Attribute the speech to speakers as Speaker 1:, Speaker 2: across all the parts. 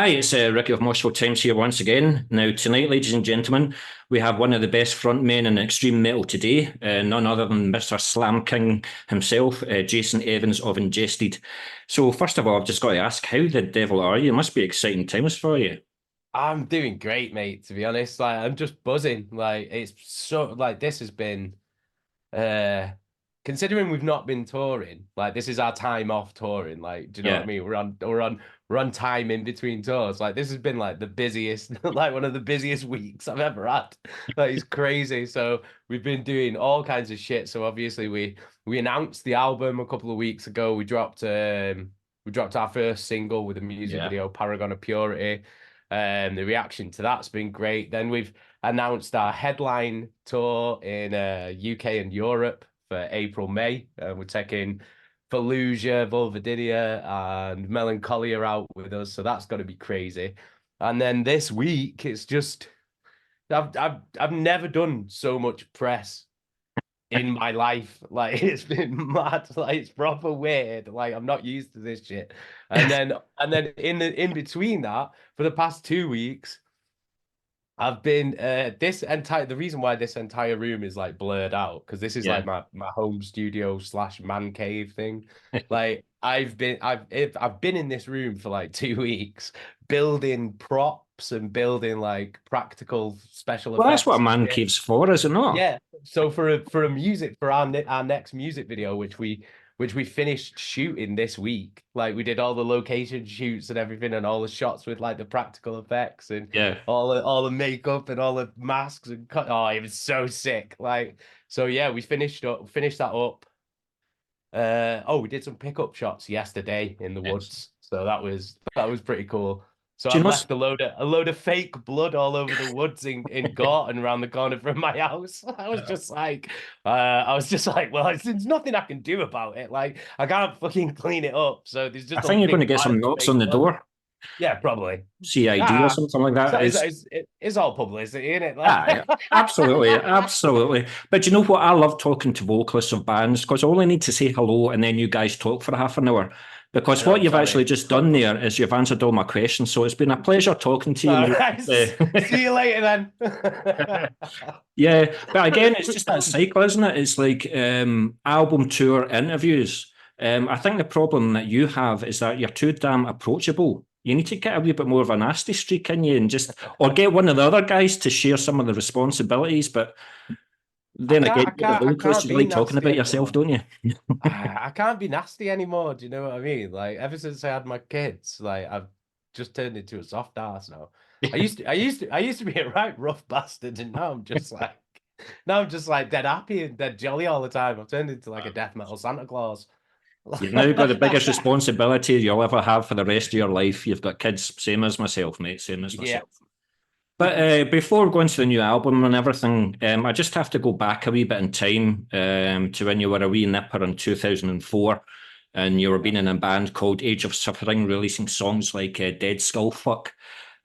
Speaker 1: Hi, it's Ricky of Moshville Times here once again. Now, tonight, ladies and gentlemen, we have one of the best frontmen in extreme metal today, none other than Mr. Slam King himself, Jason Evans of Ingested. So, first of all, I've just got to ask, how the devil are you? It must be exciting times for you.
Speaker 2: I'm doing great, mate, to be honest. Like I'm just buzzing. Like it's so like this has been uh considering we've not been touring, like this is our time off touring. Like, do you know what I
Speaker 1: Yeah.
Speaker 2: mean? We're on time in between tours. Like this has been like the busiest, like one of the busiest weeks I've ever had. Like it's crazy. So we've been doing all kinds of shit. So obviously we announced the album a couple of weeks ago. We dropped our first single with a music
Speaker 1: Yeah.
Speaker 2: video, Paragon of Purity. The reaction to that's been great. Then we've announced our headline tour in UK and Europe for April, May. We're taking Fallujah, Vulvodynia, and Melancholia out with us, so that's going to be crazy. And then this week, it's just I've never done so much press in my life. Like it's been mad. Like it's proper weird. Like I'm not used to this shit. And then in between that, for the past 2 weeks. I've been the reason why this entire room is like blurred out because this is
Speaker 1: Yeah.
Speaker 2: like my home studio slash man cave thing. Like I've been in this room for like 2 weeks building props and building like practical special
Speaker 1: Well, that's what a
Speaker 2: effects and
Speaker 1: man
Speaker 2: shit.
Speaker 1: cave's for, is it not?
Speaker 2: Yeah. So for a music for our next music video, which we finished shooting this week, like we did all the location shoots and everything, and all the shots with like the practical effects and
Speaker 1: Yeah.
Speaker 2: all the makeup and all the masks and cut. Oh, it was so sick. Like so, yeah, we finished that up. We did some pickup shots yesterday in the
Speaker 1: Yes.
Speaker 2: woods, so that was pretty cool. So
Speaker 1: Do you
Speaker 2: I've
Speaker 1: know,
Speaker 2: left a load of fake blood all over the woods in Gorton around the corner from my house. I was just like, well, there's nothing I can do about it. Like I can't fucking clean it up. So there's
Speaker 1: I
Speaker 2: just a
Speaker 1: think you're going to
Speaker 2: big
Speaker 1: get
Speaker 2: pile
Speaker 1: some
Speaker 2: of
Speaker 1: knocks on
Speaker 2: fake
Speaker 1: the
Speaker 2: blood.
Speaker 1: door,
Speaker 2: Yeah, probably.
Speaker 1: CID or
Speaker 2: Ah,
Speaker 1: something like
Speaker 2: so
Speaker 1: that.
Speaker 2: it's all publicity, isn't it? Like,
Speaker 1: Aye, absolutely, absolutely. But you know what? I love talking to vocalists of bands because I only need to say hello and then you guys talk for half an hour. Because what
Speaker 2: no,
Speaker 1: you've
Speaker 2: tell me.
Speaker 1: actually just done there is you've answered all my questions. So it's been a pleasure talking to you,
Speaker 2: All
Speaker 1: mate.
Speaker 2: right, see you later then.
Speaker 1: Yeah, but again, it's just that cycle, isn't it? It's like album tour interviews. I think the problem that you have is that you're too damn approachable. You need to get a wee bit more of a nasty streak in you and just, or get one of the other guys to share some of the responsibilities. But
Speaker 2: I
Speaker 1: then
Speaker 2: can't,
Speaker 1: again,
Speaker 2: I
Speaker 1: you're the
Speaker 2: can't, I
Speaker 1: vocalist,
Speaker 2: can't
Speaker 1: you
Speaker 2: be
Speaker 1: like talking
Speaker 2: nasty
Speaker 1: about yourself,
Speaker 2: anymore.
Speaker 1: don't you?
Speaker 2: I can't be nasty anymore. Do you know what I mean? Like ever since I had my kids, like I've just turned into a soft ass now. I used to be a right rough bastard, and now I'm just like dead happy and dead jolly all the time. I've turned into like a death metal Santa Claus.
Speaker 1: You've now got the biggest responsibility you'll ever have for the rest of your life. You've got kids, same as myself, mate, same as
Speaker 2: Yeah.
Speaker 1: myself. But before going to the new album and everything, I just have to go back a wee bit in time to when you were a wee nipper in 2004 and you were being in a band called Age of Suffering, releasing songs like Dead Skullfuck.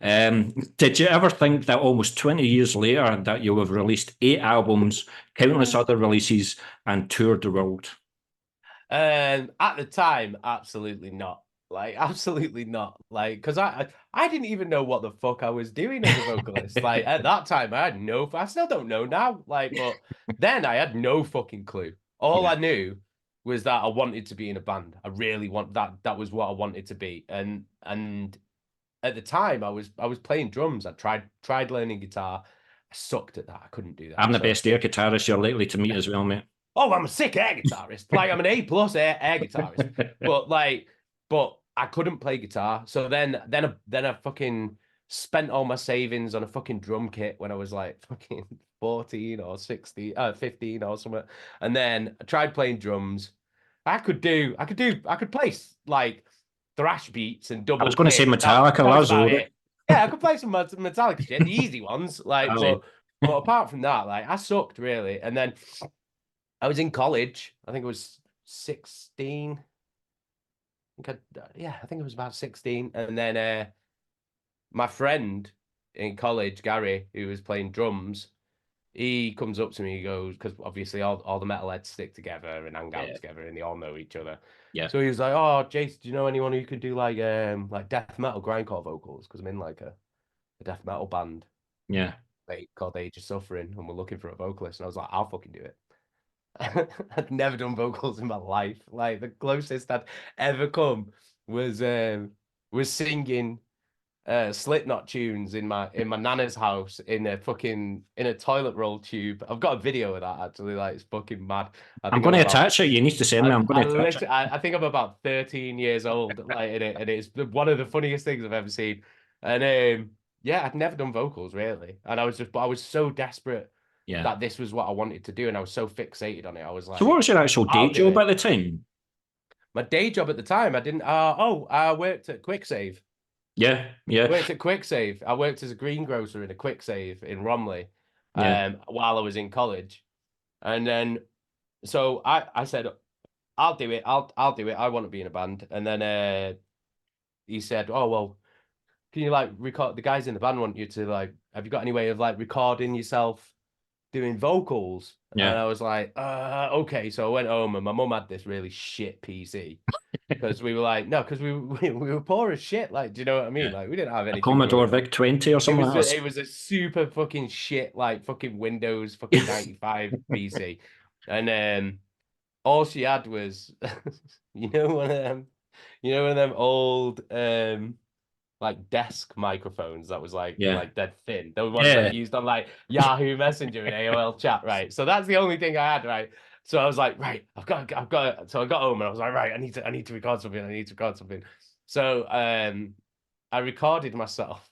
Speaker 1: Did you ever think that almost 20 years later that you have released 8 albums, countless other releases, and toured the world?
Speaker 2: At the time, absolutely not. Like, absolutely not. Like, because I didn't even know what the fuck I was doing as a vocalist. Like, at that time, I still don't know now. Like, but then I had no fucking clue. All
Speaker 1: Yeah.
Speaker 2: I knew was that I wanted to be in a band. I really want that. That was what I wanted to be. And at the time, I was playing drums. I tried learning guitar. I sucked at that. I couldn't do that.
Speaker 1: I'm the
Speaker 2: So
Speaker 1: best air guitarist you're likely to meet as well, mate.
Speaker 2: oh, I'm a sick air guitarist. Like I'm an A plus air guitarist. But I couldn't play guitar. So then I fucking spent all my savings on a fucking drum kit when I was like fucking 14 or 16, 15 or something. And then I tried playing drums. I could play like thrash beats and
Speaker 1: I was
Speaker 2: double
Speaker 1: going to say
Speaker 2: kick. That
Speaker 1: Metallica,
Speaker 2: that was
Speaker 1: that's
Speaker 2: about
Speaker 1: all.
Speaker 2: it. Yeah, I could play some Metallica shit, the easy ones. Like,
Speaker 1: Aye.
Speaker 2: but apart from that, like I sucked really. And then I was in college. I think it was 16. Yeah, I think it was about 16. And then my friend in college, Gary, who was playing drums, he comes up to me, he goes, because obviously all the metalheads stick together and hang out
Speaker 1: Yeah.
Speaker 2: together and they all know each other.
Speaker 1: Yeah.
Speaker 2: So he was like, "Oh, Jace, do you know anyone who could do like death metal grindcore vocals? Because I'm in like a death metal band
Speaker 1: Yeah.
Speaker 2: called Age of Suffering, and we're looking for a vocalist." And I was like, "I'll fucking do it." I'd never done vocals in my life. Like the closest I'd ever come was singing Slipknot tunes in my nana's house in a toilet roll tube. I've got a video of that actually. Like it's fucking mad. I
Speaker 1: I'm
Speaker 2: think
Speaker 1: going
Speaker 2: I'm
Speaker 1: to
Speaker 2: about
Speaker 1: attach it. You need to send me. I'm going to attach it.
Speaker 2: I think I'm about 13 years old, like in it, and it's one of the funniest things I've ever seen. And yeah, I'd never done vocals really, and I was so desperate
Speaker 1: Yeah.
Speaker 2: that this was what I wanted to do, and I was so fixated on it. I was
Speaker 1: So what
Speaker 2: like,
Speaker 1: was your actual day
Speaker 2: I'll do
Speaker 1: job
Speaker 2: it.
Speaker 1: at the time?
Speaker 2: My day job at the time, I didn't. I worked at QuickSave.
Speaker 1: Yeah.
Speaker 2: I
Speaker 1: Yeah.
Speaker 2: worked at QuickSave. I worked as a greengrocer in a QuickSave in Romley,
Speaker 1: Yeah.
Speaker 2: while I was in college, and then so I said, I'll do it. I'll do it. I want to be in a band. And then he said, "Oh well, can you like record? The guys in the band want you to like. Have you got any way of like recording yourself doing vocals?" And
Speaker 1: Yeah.
Speaker 2: I was like, okay." So I went home, and my mum had this really shit PC because we were like, no, because we were poor as shit. Like, do you know what I mean?
Speaker 1: Yeah.
Speaker 2: Like, we didn't have
Speaker 1: A
Speaker 2: anything
Speaker 1: Commodore
Speaker 2: growing up.
Speaker 1: VIC 20 or something like
Speaker 2: It
Speaker 1: that.
Speaker 2: was a super fucking shit, like fucking Windows fucking 95 PC, and all she had was you know one of them one of them old like desk microphones that was
Speaker 1: Yeah.
Speaker 2: like dead thin. The ones that
Speaker 1: Yeah.
Speaker 2: you used on like Yahoo Messenger and AOL chat, right? So that's the only thing I had, right? So I was like, right, I've got so I got home and I was like, right, I need to record something. I need to record something. So I recorded myself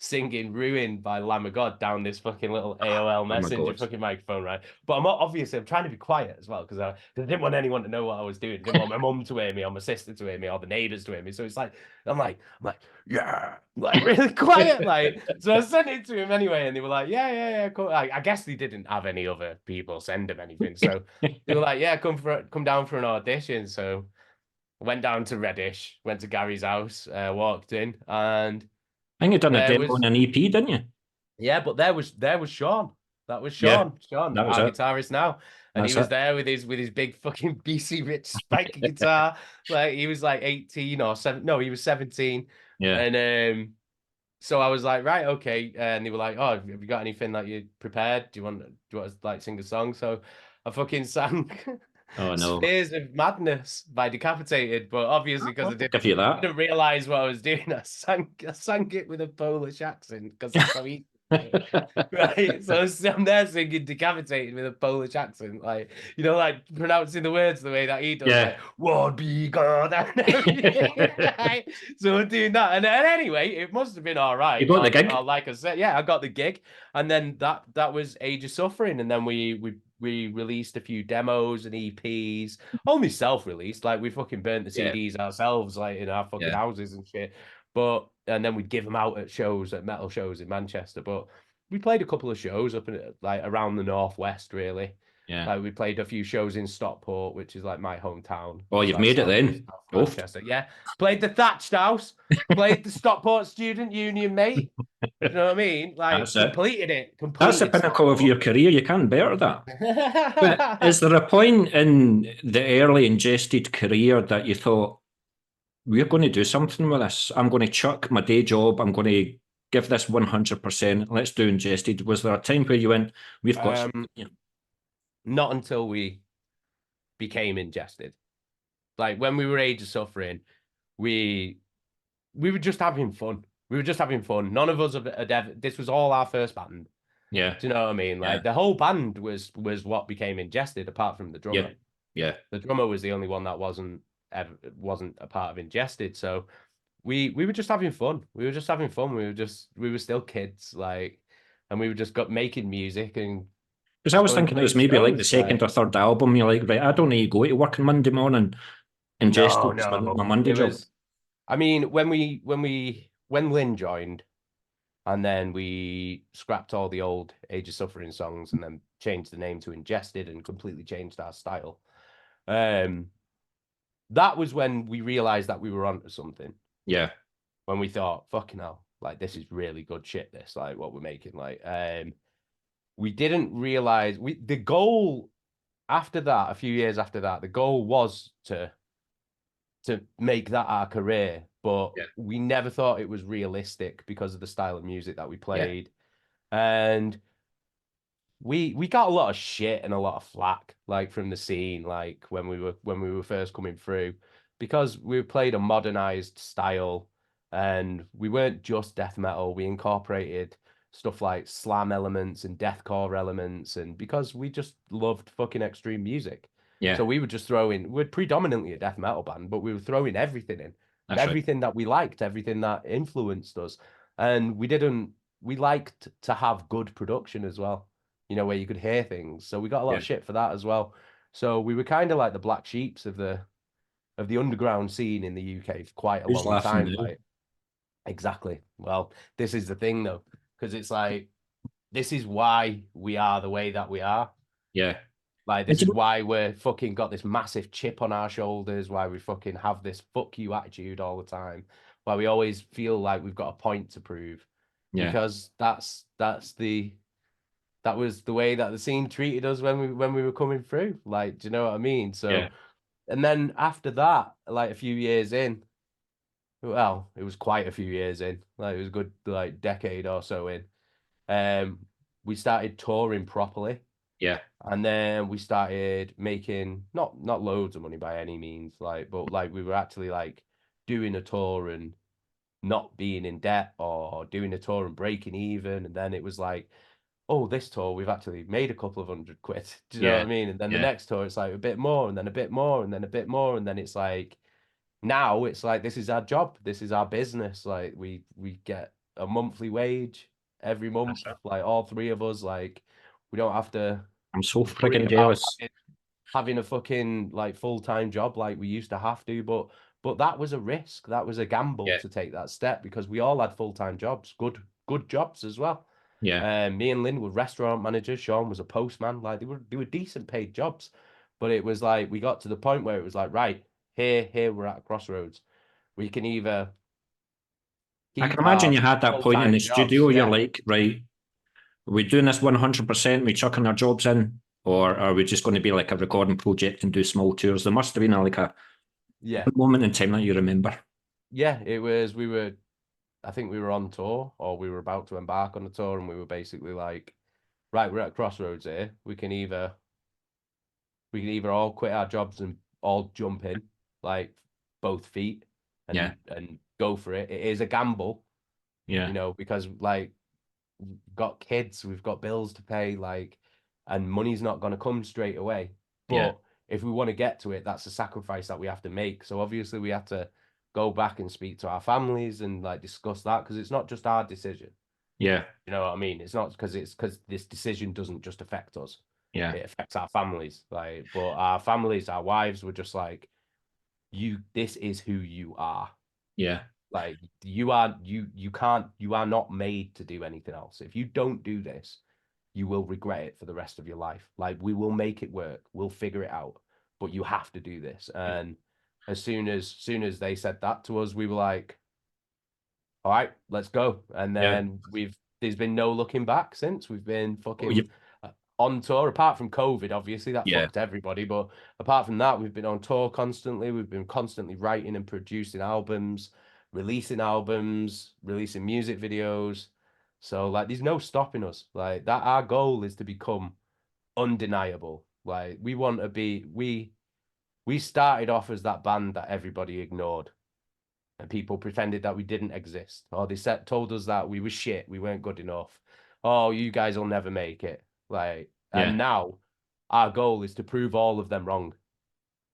Speaker 2: singing Ruined by Lamb of God down this fucking little AOL
Speaker 1: Oh my
Speaker 2: Messenger
Speaker 1: God.
Speaker 2: fucking microphone, right? But I'm trying to be quiet as well because I didn't want anyone to know what I was doing. Didn't want my mum to hear me or my sister to hear me or the neighbors to hear me. So it's like, I'm like, yeah, like really quiet. Like, so I sent it to him anyway, and they were like, yeah, cool. I guess they didn't have any other people send them anything. So they were like, yeah, come down for an audition. So I went down to Reddish, went to Gary's house, walked in, and
Speaker 1: I think you done a
Speaker 2: there
Speaker 1: demo and
Speaker 2: was
Speaker 1: an EP, didn't you?
Speaker 2: yeah, but there was Sean. That was
Speaker 1: Yeah.
Speaker 2: Sean,
Speaker 1: That was
Speaker 2: our
Speaker 1: it.
Speaker 2: guitarist now. And he
Speaker 1: That's
Speaker 2: was
Speaker 1: it.
Speaker 2: there with his big fucking BC Rich spiky guitar. Like he was like 18 or 7. No, he was 17.
Speaker 1: Yeah.
Speaker 2: And so I was like, right, okay. And they were like, "Oh, have you got anything that you prepared? Do you want to like sing a song?" So I fucking sang
Speaker 1: Oh no.
Speaker 2: Spears of Madness by Decapitated, but obviously because
Speaker 1: I'll give you that.
Speaker 2: didn't realize what I was doing, I sang it with a Polish accent because that's how he right. So I'm there singing Decapitated with a Polish accent, like like pronouncing the words the way that he does, like
Speaker 1: Yeah.
Speaker 2: "Would be God" and everything. Right? So I'm doing that, and anyway, it must have been all
Speaker 1: You
Speaker 2: right.
Speaker 1: got the gig?
Speaker 2: Or like I said, yeah, I got the gig, and then that was Age of Suffering, and then we released a few demos and EPs, only self-released, like we fucking burnt the
Speaker 1: Yeah.
Speaker 2: CDs ourselves, like in our fucking
Speaker 1: Yeah.
Speaker 2: houses and shit. But and then we'd give them out at shows, at metal shows in Manchester. But we played a couple of shows up in like around the northwest, really.
Speaker 1: Yeah.
Speaker 2: Like we played a few shows in Stockport, which is like my hometown.
Speaker 1: Oh,
Speaker 2: It's
Speaker 1: you've
Speaker 2: like
Speaker 1: made it
Speaker 2: southeast
Speaker 1: then.
Speaker 2: of
Speaker 1: Oh.
Speaker 2: Manchester. Yeah, played the Thatched House, played the Stockport Student Union, mate. You know what I mean? Like
Speaker 1: That's it. That's the
Speaker 2: completed
Speaker 1: pinnacle of
Speaker 2: Stockport.
Speaker 1: your career. You can't better that. But is there a point in the early Ingested career that you thought, we're going to do something with this? I'm going to chuck my day job. I'm going to give this 100%. Let's do Ingested. Was there a time where you went, we've got something
Speaker 2: um,
Speaker 1: here?
Speaker 2: not until we became Ingested. Like when we were Age of Suffering, we we were just having fun. We were just having fun. None of us had ever. This was all our first band.
Speaker 1: Yeah.
Speaker 2: Do you know what I mean?
Speaker 1: Yeah.
Speaker 2: Like the whole band was what became Ingested, apart from the drummer.
Speaker 1: Yeah. Yeah.
Speaker 2: The drummer was the only one that wasn't a part of Ingested. So we were just having fun. We were just having fun. We were still kids, like, and we were just got making music and
Speaker 1: Because I
Speaker 2: just
Speaker 1: was
Speaker 2: going to
Speaker 1: thinking it
Speaker 2: play
Speaker 1: was maybe like the
Speaker 2: shows.
Speaker 1: second or third album. You're like, right, I don't need to go to work on Monday morning.
Speaker 2: No,
Speaker 1: Ingested is my
Speaker 2: no.
Speaker 1: Monday
Speaker 2: It
Speaker 1: job.
Speaker 2: was. I mean, when Lynn joined, and then we scrapped all the old Age of Suffering songs and then changed the name to Ingested and completely changed our style. That was when we realized that we were onto something.
Speaker 1: Yeah.
Speaker 2: When we thought, fucking hell, like this is really good shit. This, like what we're making, like we didn't realize the goal after that, a few years after that, the goal was to make that our career, but
Speaker 1: Yeah.
Speaker 2: we never thought it was realistic because of the style of music that we
Speaker 1: Yeah.
Speaker 2: played. And we got a lot of shit and a lot of flack like from the scene, like when we were first coming through, because we played a modernized style and we weren't just death metal. We incorporated stuff like slam elements and deathcore elements, and because we just loved fucking extreme music.
Speaker 1: Yeah.
Speaker 2: So we would just throw in, we're predominantly a death metal band, but we were throwing everything in,
Speaker 1: That's right.
Speaker 2: everything that we liked, everything that influenced us. And we liked to have good production as well, where you could hear things. So we got a lot
Speaker 1: Yeah.
Speaker 2: of shit for that as well. So we were kind of like the black sheeps of the underground scene in the UK for quite a
Speaker 1: Who's
Speaker 2: long
Speaker 1: laughing
Speaker 2: time.
Speaker 1: now?
Speaker 2: Like, exactly. Well, this is the thing though, because it's like this is why we are the way that we are.
Speaker 1: Yeah.
Speaker 2: Like, this
Speaker 1: Did
Speaker 2: is
Speaker 1: you-
Speaker 2: why we're fucking got this massive chip on our shoulders, why we fucking have this fuck you attitude all the time, why we always feel like we've got a point to prove.
Speaker 1: Yeah.
Speaker 2: Because that was the way that the scene treated us when we were coming through. Like, do you know what I mean?
Speaker 1: Yeah.
Speaker 2: So, and then after that, like a few years in, well, it was quite a few years in, like it was a good like decade or so in. Um, we started touring properly,
Speaker 1: Yeah.
Speaker 2: and then we started making not loads of money by any means, like, but like we were actually like doing a tour and not being in debt, or doing a tour and breaking even. And then it was like, oh, this tour we've actually made a couple of £100. Do you know what I
Speaker 1: Yeah.
Speaker 2: mean? And then the
Speaker 1: Yeah.
Speaker 2: next tour it's like a bit more, and then a bit more, and then a bit more, and then it's like now it's like this is our job, this is our business. Like we get a monthly wage every
Speaker 1: That's
Speaker 2: month,
Speaker 1: it.
Speaker 2: like all three of us. Like we don't have to
Speaker 1: I'm so
Speaker 2: worry
Speaker 1: friggin'
Speaker 2: about
Speaker 1: jealous.
Speaker 2: having a fucking like full-time job like we used to have to, but that was a risk, that was a gamble
Speaker 1: Yeah.
Speaker 2: to take that step, because we all had full-time jobs, good jobs as well.
Speaker 1: Yeah.
Speaker 2: Me and Lynn were restaurant managers, Sean was a postman. Like they were decent paid jobs, but it was like we got to the point where it was like, right, here we're at a crossroads. We can either
Speaker 1: I can
Speaker 2: keep
Speaker 1: imagine
Speaker 2: our
Speaker 1: you had that point in the
Speaker 2: full-time jobs,
Speaker 1: studio. You're
Speaker 2: yeah.
Speaker 1: like, right, are we doing this 100%? We chucking our jobs in? Or are we just going to be like a recording project and do small tours? There must have been like a
Speaker 2: Yeah.
Speaker 1: moment in time that you remember.
Speaker 2: Yeah, it was, I think we were on tour, or we were about to embark on a tour, and we were basically like, right, we're at a crossroads here. We can either all quit our jobs and all jump in, like both feet,
Speaker 1: Yeah.
Speaker 2: and go for it. It is a gamble,
Speaker 1: Yeah.
Speaker 2: because like we've got kids, we've got bills to pay, like, and money's not going to come straight away.
Speaker 1: Yeah.
Speaker 2: But if we want to get to it, that's a sacrifice that we have to make. So obviously we have to go back and speak to our families and like discuss that, because it's not just our decision.
Speaker 1: Yeah.
Speaker 2: You know what I mean? It's not because this decision doesn't just affect us.
Speaker 1: Yeah.
Speaker 2: It affects our families. Like, but our families, our wives were just like, this is who you are.
Speaker 1: Yeah.
Speaker 2: Like, you are not made to do anything else. If you don't do this, you will regret it for the rest of your life. Like, we will make it work. We'll figure it out. But you have to do this. And as soon as they said that to us, we were like, all right, let's go. And
Speaker 1: Yeah.
Speaker 2: then there's been no looking back since. We've been
Speaker 1: Oh,
Speaker 2: fucking on tour, apart from COVID, obviously that
Speaker 1: yeah.
Speaker 2: fucked everybody. But apart from that, we've been on tour constantly. We've been constantly writing and producing albums, releasing music videos. So like, there's no stopping us. Like that, our goal is to become undeniable. Like we started off as that band that everybody ignored, and people pretended that we didn't exist, or they told us that we were shit, we weren't good enough. Oh, you guys will never make it. Like,
Speaker 1: Yeah.
Speaker 2: and now our goal is to prove all of them wrong,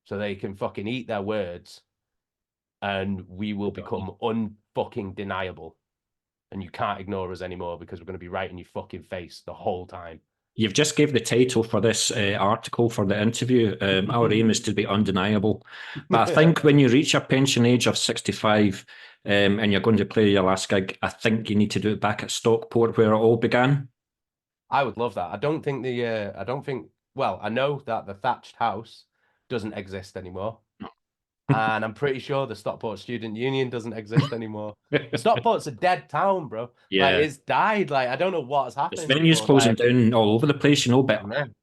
Speaker 2: so they can fucking eat their words, and we will become unfucking deniable, and you can't ignore us anymore, because we're going to be right in your fucking face the whole time.
Speaker 1: You've just gave the title for this article for the interview. Our aim is to be undeniable. But I think when you reach a pension age of 65 and you're going to play your last gig, I think you need to do it back at Stockport where it all began.
Speaker 2: I would love that. I don't think, well, I know that the thatched house doesn't exist anymore. And I'm pretty sure the Stockport Student Union doesn't exist anymore. Stockport's a dead town, bro. Like
Speaker 1: Yeah.
Speaker 2: it's died. Like I don't know what has
Speaker 1: There's
Speaker 2: happened,
Speaker 1: venues
Speaker 2: but
Speaker 1: closing
Speaker 2: like,
Speaker 1: down all over the place, but
Speaker 2: man,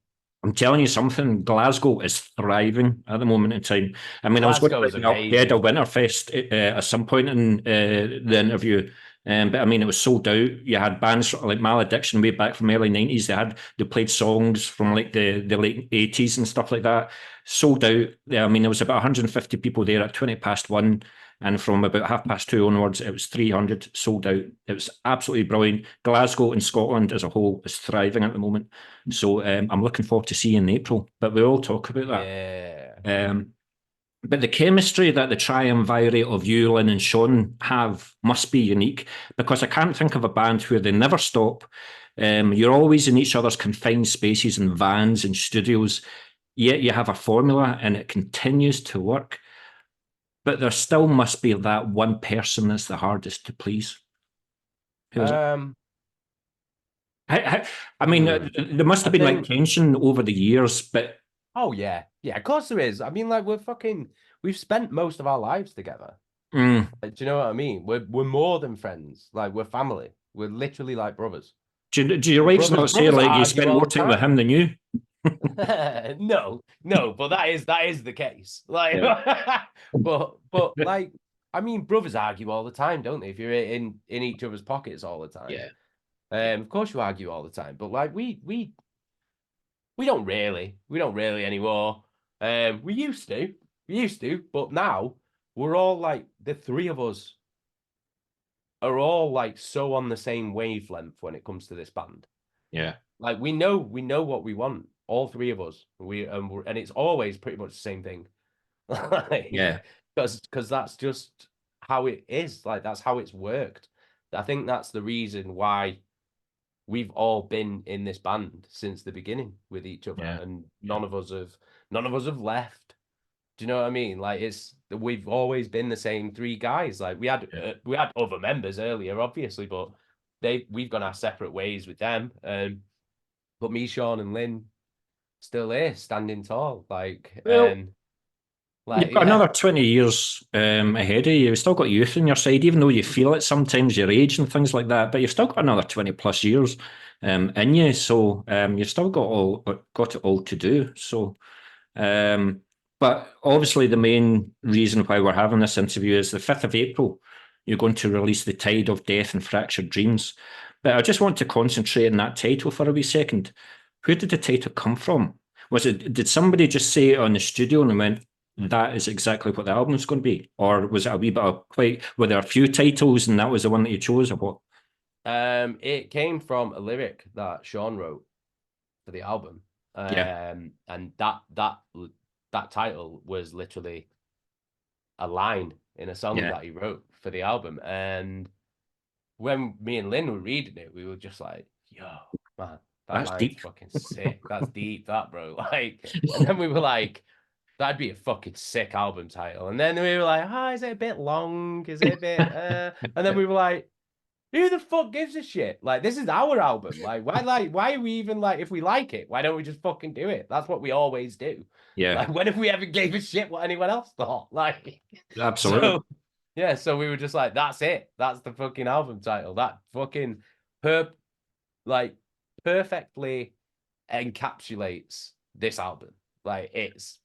Speaker 1: I'm telling you something, Glasgow is thriving at the moment in time. I mean, I was going to
Speaker 2: Glasgow's
Speaker 1: bring up Head
Speaker 2: amazing.
Speaker 1: of Winterfest at some point in the interview, but I mean, it was sold out. You had bands like Malediction way back from early 90s. They played songs from like the late 80s and stuff like that. Sold out. Yeah, I mean, there was about 150 people there at 20 past one. And from about 2:30 onwards, it was 300 sold out. It was absolutely brilliant. Glasgow and Scotland as a whole is thriving at the moment. So I'm looking forward to seeing in April, but we'll all talk about
Speaker 2: Yeah.
Speaker 1: that. But the chemistry that the triumvirate of you, Lynn, and Sean have must be unique because I can't think of a band where they never stop. You're always in each other's confined spaces and vans and studios, yet you have a formula and it continues to work. But there still must be that one person that's the hardest to please. Who is it?
Speaker 2: Um.
Speaker 1: I mean,
Speaker 2: hmm,
Speaker 1: there must
Speaker 2: I
Speaker 1: have been like
Speaker 2: think.
Speaker 1: tension over the years, but
Speaker 2: Oh yeah, yeah. Of course there is. I mean, like we've spent most of our lives together.
Speaker 1: mm,
Speaker 2: Like, do you know what I mean? We're more than friends. Like we're family. We're literally like brothers.
Speaker 1: do your wives not say
Speaker 2: Brothers
Speaker 1: like you
Speaker 2: argue
Speaker 1: spent
Speaker 2: all
Speaker 1: more
Speaker 2: the
Speaker 1: time with
Speaker 2: time.
Speaker 1: him than you?
Speaker 2: No, no, but that is the case. Like,
Speaker 1: Yeah,
Speaker 2: but like, I mean, brothers argue all the time, don't they? If you're in each other's pockets all the time,
Speaker 1: yeah,
Speaker 2: of course you argue all the time. But like, we don't really anymore. We used to, but now we're all like the three of us are all like so on the same wavelength when it comes to this band.
Speaker 1: yeah,
Speaker 2: Like we know what we want, all three of us. And it's always pretty much the same thing. Like,
Speaker 1: yeah,
Speaker 2: because that's just how it is. Like that's how it's worked. I think that's the reason why we've all been in this band since the beginning with each other,
Speaker 1: yeah,
Speaker 2: and
Speaker 1: yeah,
Speaker 2: none of us have left. Do you know what I mean? Like we've always been the same three guys. Like
Speaker 1: yeah.
Speaker 2: we had other members earlier, obviously, but we've gone our separate ways with them. But me, Sean, and Lynn still here, standing tall.
Speaker 1: Well, you've got
Speaker 2: Yeah.
Speaker 1: another 20 years ahead of you. You've still got youth on your side, even though you feel it sometimes, your age and things like that. But you've still got another 20 plus years in you. So you've still got it all to do. So Um, but obviously, the main reason why we're having this interview is the 5th of April. You're going to release The Tide of Death and Fractured Dreams. But I just want to concentrate on that title for a wee second. Where did the title come from? Did somebody just say it on the studio and went, that is exactly what the album's going to be? Or was it a wee bit of were there a few titles and that was the one that you chose or what?
Speaker 2: It came from a lyric that Sean wrote for the album.
Speaker 1: Yeah,
Speaker 2: And that title was literally a line in a song
Speaker 1: yeah.
Speaker 2: that he wrote for the album. And when me and Lynn were reading it, we were just like, yo, man, that
Speaker 1: That's
Speaker 2: line's
Speaker 1: deep.
Speaker 2: fucking sick. That's deep, that bro. Like, and then we were like, that'd be a fucking sick album title. And then we were like, is it a bit long? Is it a bit and then we were like, who the fuck gives a shit? Like, this is our album. Why are we even like, if we like it, why don't we just fucking do it? That's what we always do.
Speaker 1: Yeah,
Speaker 2: Like, when have we ever gave a shit what anyone else thought? Like,
Speaker 1: absolutely.
Speaker 2: so yeah, so we were just like, that's it. That's the fucking album title. That fucking per like perfectly encapsulates this album. Like it's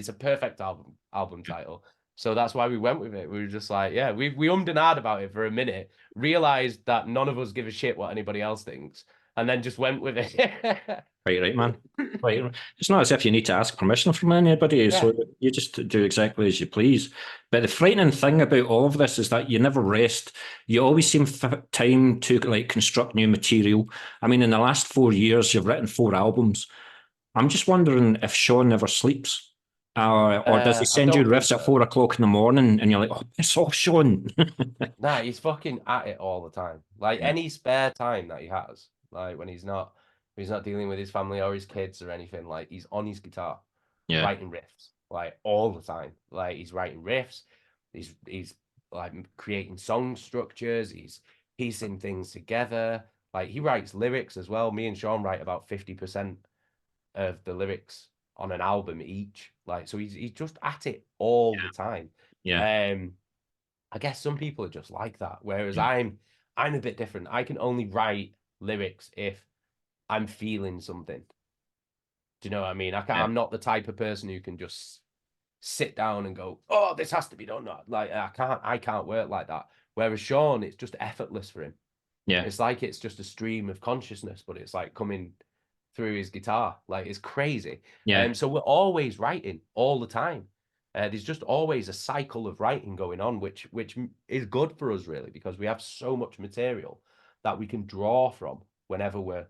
Speaker 2: a perfect album title. So that's why we went with it. We were just like, yeah, we ummed and ahed about it for a minute, realized that none of us give a shit what anybody else thinks, and then just went with it.
Speaker 1: Right, man. Right. It's not as if you need to ask permission from anybody,
Speaker 2: Yeah.
Speaker 1: so you just do exactly as you please. But the frightening thing about all of this is that you never rest. You always seem time to like construct new material. I mean, in the last 4 years, you've written 4 albums. I'm just wondering if Sean never sleeps, or does he
Speaker 2: I
Speaker 1: send you
Speaker 2: don't think
Speaker 1: riffs at
Speaker 2: so.
Speaker 1: 4 o'clock in the morning, and you're like, "Oh, it's all Sean."
Speaker 2: Nah, he's fucking at it all the time. Like
Speaker 1: Yeah,
Speaker 2: any spare time that he has, like when he's not dealing with his family or his kids or anything, like he's on his guitar,
Speaker 1: yeah,
Speaker 2: writing riffs, like all the time. Like he's writing riffs, he's like creating song structures, he's piecing things together. Like he writes lyrics as well. Me and Sean write about 50% of the lyrics on an album each. Like, so he's just at it all the time.
Speaker 1: Yeah.
Speaker 2: I guess some people are just like that, whereas
Speaker 1: Yeah.
Speaker 2: I'm a bit different. I can only write lyrics if I'm feeling something. Do you know what I mean?
Speaker 1: Yeah.
Speaker 2: I'm not the type of person who can just sit down and go, "Oh, this has to be done." Like, I can't work like that. Whereas Sean, it's just effortless for him.
Speaker 1: Yeah.
Speaker 2: It's like it's just a stream of consciousness, but it's like coming through his guitar. Like, it's crazy.
Speaker 1: Yeah.
Speaker 2: So we're always writing all the time. There's just always a cycle of writing going on, which is good for us, really, because we have so much material that we can draw from whenever we're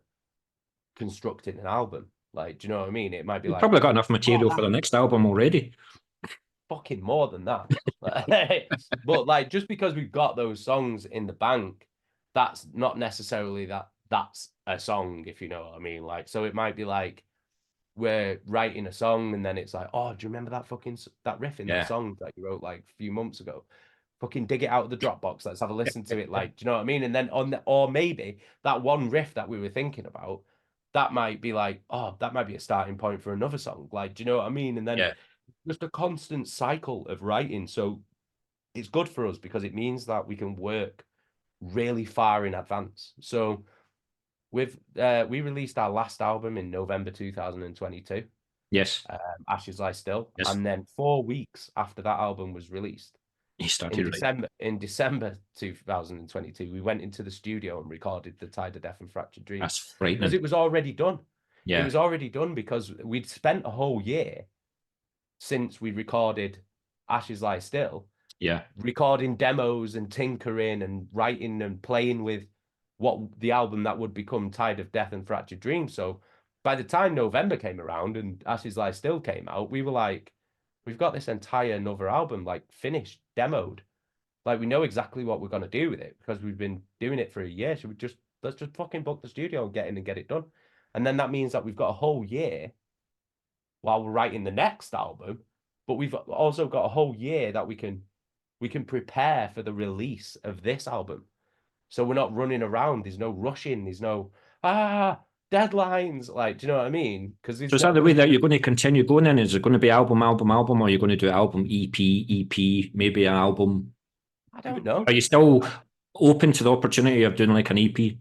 Speaker 2: constructing an album. Like, do you know what I mean? It might be
Speaker 1: You've
Speaker 2: like,
Speaker 1: probably got enough
Speaker 2: oh,
Speaker 1: material for the next album already.
Speaker 2: fucking more than that. But like, just because we've got those songs in the bank, that's not necessarily that's a song, if you know what I mean. Like, so it might be like we're writing a song and then it's like, oh, do you remember that riff in that
Speaker 1: Yeah.
Speaker 2: song that you wrote like a few months ago? Fucking dig it out of the Dropbox. Let's have a listen to it. Like, do you know what I mean? And then or maybe that one riff that we were thinking about, that might be like, oh, that might be a starting point for another song. Like, do you know what I mean? And then
Speaker 1: Yeah.
Speaker 2: just a constant cycle of writing. So it's good for us because it means that we can work really far in advance. So we released our last album in November 2022,
Speaker 1: Yes.
Speaker 2: Ashes Lie Still,
Speaker 1: Yes.
Speaker 2: and then 4 weeks after that album was released,
Speaker 1: He
Speaker 2: in
Speaker 1: started right.
Speaker 2: December 2022, we went into the studio and recorded The Tide of Death and Fractured Dreams
Speaker 1: That's
Speaker 2: because
Speaker 1: frightening.
Speaker 2: it was already done. It
Speaker 1: Yeah.
Speaker 2: was already done because we'd spent a whole year since we recorded Ashes Lie Still,
Speaker 1: Yeah.
Speaker 2: recording demos and tinkering and writing and playing with what the album that would become Tide of Death and Fractured Dreams. So by the time November came around and Ashes Lie Still came out, we were like, we've got this entire another album like finished, demoed. Like, we know exactly what we're gonna do with it because we've been doing it for a year. So let's just fucking book the studio and get in and get it done. And then that means that we've got a whole year while we're writing the next album, but we've also got a whole year that we can prepare for the release of this album. So we're not running around. There's no rushing. There's no deadlines. Like, do you know what I mean? Because
Speaker 1: So is that the way that you're going to continue going in? Is it going to be album, album, album, or are you going to do album, EP, EP, maybe an album?
Speaker 2: I don't know.
Speaker 1: Are you still open to the opportunity of doing like an EP?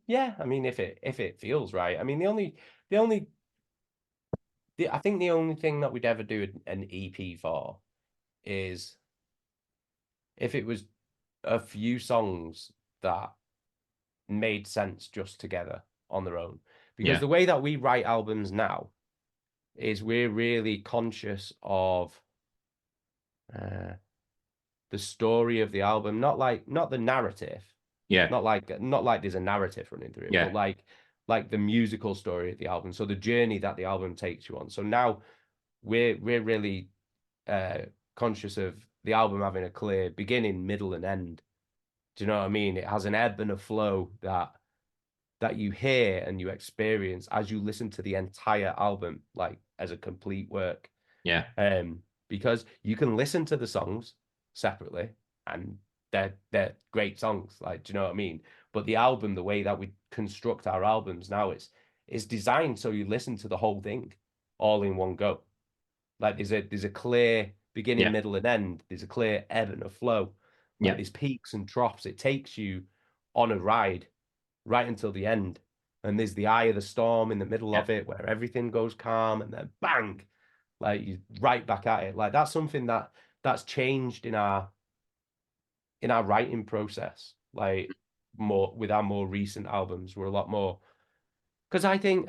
Speaker 2: Yeah. I mean, if it feels right. I mean, I think the only thing that we'd ever do an EP for is if it was a few songs that made sense just together on their own. Because
Speaker 1: Yeah.
Speaker 2: the way that we write albums now is we're really conscious of the story of the album, not the narrative.
Speaker 1: Yeah.
Speaker 2: Not like there's a narrative running through it,
Speaker 1: Yeah.
Speaker 2: but like the musical story of the album. So the journey that the album takes you on. So now we're really conscious of the album having a clear beginning, middle, and end. Do you know what I mean? It has an ebb and a flow that you hear and you experience as you listen to the entire album, like as a complete work.
Speaker 1: Yeah.
Speaker 2: Because you can listen to the songs separately and they're great songs. Like, do you know what I mean? But the album, the way that we construct our albums now, is designed so you listen to the whole thing all in one go. Like, there's a clear beginning,
Speaker 1: Yeah.
Speaker 2: middle, and end. There's a clear ebb and a flow. Like,
Speaker 1: Yeah.
Speaker 2: there's peaks and troughs. It takes you on a ride right until the end. And there's the eye of the storm in the middle of it where everything goes calm and then bang, like you right back at it. Like, that's something that's changed in our writing process. Like, more with our more recent albums, we're a lot more, because I think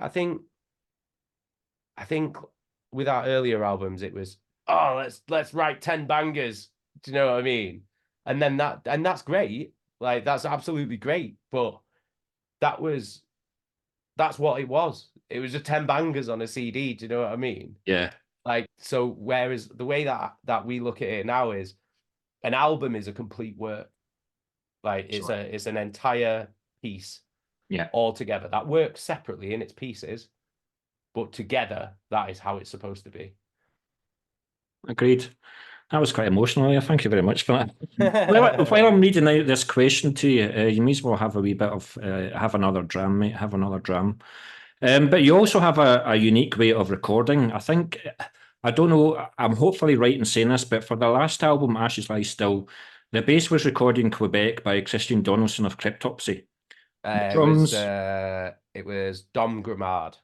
Speaker 2: with our earlier albums, it was, oh, let's write 10 bangers. Do you know what I mean? And then that's great. Like, that's absolutely great. But that's what it was. It was just 10 bangers on a CD. Do you know what I mean?
Speaker 1: Yeah.
Speaker 2: Like, so whereas the way that we look at it now is an album is a complete work. Like, it's an entire piece.
Speaker 1: Yeah.
Speaker 2: All together that works separately in its pieces, but together that is how it's supposed to be.
Speaker 1: Agreed. That was quite emotional. Yeah, thank you very much for that. While I'm reading out this question to you, you may as well have a wee bit of have another dram, mate. Have another dram. But you also have a unique way of recording. I think, I don't know, I'm hopefully right in saying this, but for the last album, Ashes Lie Still, the bass was recorded in Quebec by Christian Donaldson of Cryptopsy. The drums,
Speaker 2: It was Dom Grimard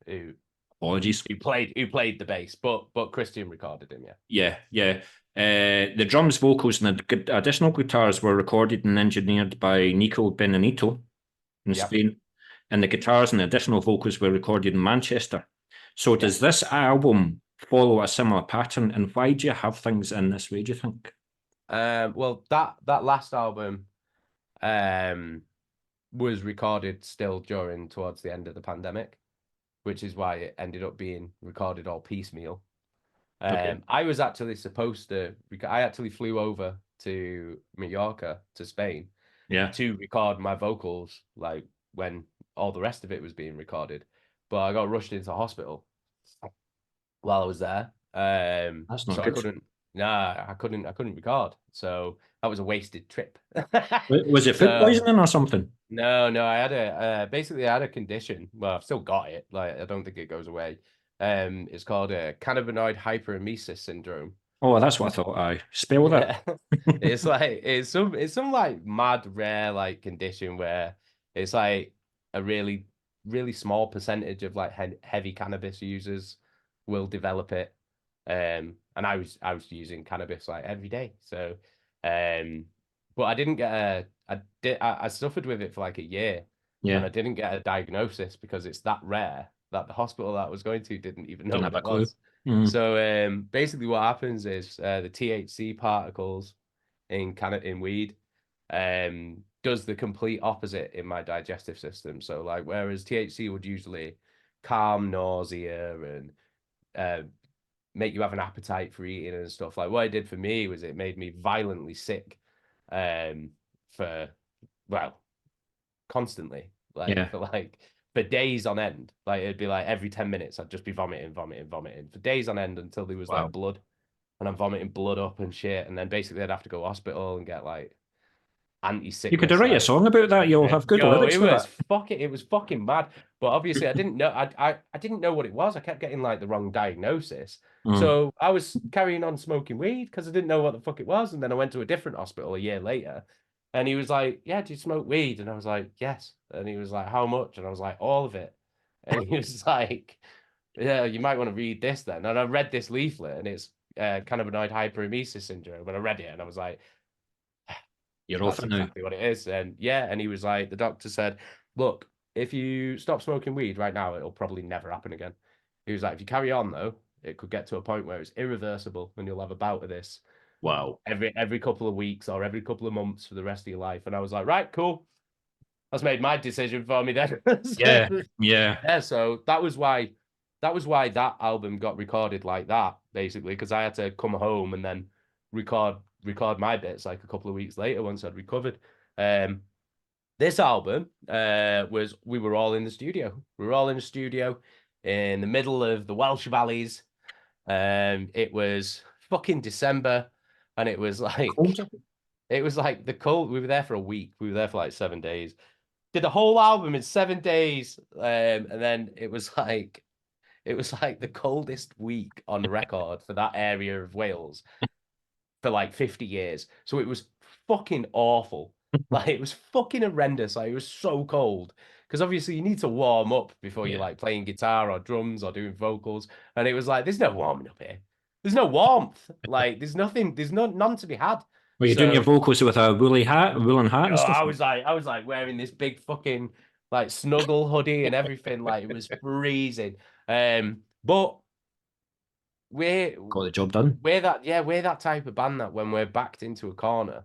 Speaker 2: who
Speaker 1: apologies.
Speaker 2: who played the bass, but Christian recorded him, yeah.
Speaker 1: Yeah, yeah. The drums, vocals, and the additional guitars were recorded and engineered by Nico Benanito in
Speaker 2: Yep.
Speaker 1: Spain, and the guitars and the additional vocals were recorded in Manchester. So does this album follow a similar pattern, and why do you have things in this way, do you think?
Speaker 2: Well, that last album was recorded still towards the end of the pandemic, which is why it ended up being recorded all piecemeal.
Speaker 1: Okay.
Speaker 2: I was actually supposed to, I actually flew over to Mallorca, to Spain,
Speaker 1: Yeah.
Speaker 2: to record my vocals, like when all the rest of it was being recorded. But I got rushed into hospital while I was there.
Speaker 1: That's not
Speaker 2: So
Speaker 1: good.
Speaker 2: I couldn't record. So that was a wasted trip.
Speaker 1: Was it food
Speaker 2: So
Speaker 1: poisoning or something?
Speaker 2: no, I had basically I had a condition. Well, I've still got it. Like, I don't think it goes away. It's called a cannabinoid hyperemesis syndrome.
Speaker 1: Oh, that's what I thought. I spell that.
Speaker 2: Yeah. It's like it's some like mad rare like condition where it's like a really small percentage of like heavy cannabis users will develop it. And I was using cannabis like every day. So but I didn't get I suffered with it for like a year, and
Speaker 1: Yeah.
Speaker 2: I didn't get a diagnosis because it's that rare that the hospital that I was going to didn't even know
Speaker 1: Don't
Speaker 2: what
Speaker 1: have a
Speaker 2: it
Speaker 1: clue.
Speaker 2: was.
Speaker 1: Mm.
Speaker 2: So basically what happens is the THC particles in weed does the complete opposite in my digestive system. So like whereas THC would usually calm nausea and make you have an appetite for eating and stuff, like what it did for me was it made me violently sick for well constantly, like
Speaker 1: Yeah.
Speaker 2: for days on end. Like it'd be like every 10 minutes I'd just be vomiting for days on end until there was like
Speaker 1: Wow.
Speaker 2: blood, and I'm vomiting blood up and shit, and then basically I'd have to go to hospital and get like
Speaker 1: You could
Speaker 2: anti-sickness
Speaker 1: write a
Speaker 2: like
Speaker 1: song about that. You'll have good
Speaker 2: yo,
Speaker 1: lyrics for that.
Speaker 2: it was fucking mad. But obviously I didn't know, I didn't know what it was. I kept getting like the wrong diagnosis.
Speaker 1: Mm.
Speaker 2: So I was carrying on smoking weed because I didn't know what the fuck it was. And then I went to a different hospital a year later, and he was like, yeah, do you smoke weed? And I was like, yes. And he was like, how much? And I was like, all of it. And he was like, yeah, you might want to read this then. And I read this leaflet, and it's cannabinoid hyperemesis syndrome. And I read it, and I was like,
Speaker 1: You're off
Speaker 2: that's
Speaker 1: it now.
Speaker 2: exactly what it is. And yeah, and he was like, the doctor said, look, if you stop smoking weed right now, it'll probably never happen again. He was like, if you carry on though, it could get to a point where it's irreversible and you'll have a bout of this
Speaker 1: Wow.
Speaker 2: every couple of weeks or every couple of months for the rest of your life. And I was like, right, cool. That's made my decision for me then.
Speaker 1: Yeah. Yeah.
Speaker 2: Yeah, so that was why that album got recorded like that, basically, because I had to come home and then record my bits like a couple of weeks later once I'd recovered. This album was we were all in the studio. We were all in the studio in the middle of the Welsh Valleys. It was fucking December, and it was like the cold. We were there for a week. We were there for like 7 days. Did the whole album in 7 days, and then it was like the coldest week on record for that area of Wales for like 50 years. So it was fucking awful. Like it was fucking horrendous. Like it was so cold. Because obviously you need to warm up before you're
Speaker 1: Yeah.
Speaker 2: like playing guitar or drums or doing vocals. And it was like, there's no warming up here. There's no warmth. Like there's none to be had.
Speaker 1: Were you doing your
Speaker 2: So
Speaker 1: vocals with a woolen hat and stuff?
Speaker 2: I was like wearing this big fucking like snuggle hoodie and everything. Like it was freezing. But we're
Speaker 1: Got the job done.
Speaker 2: we're that type of band that when we're backed into a corner,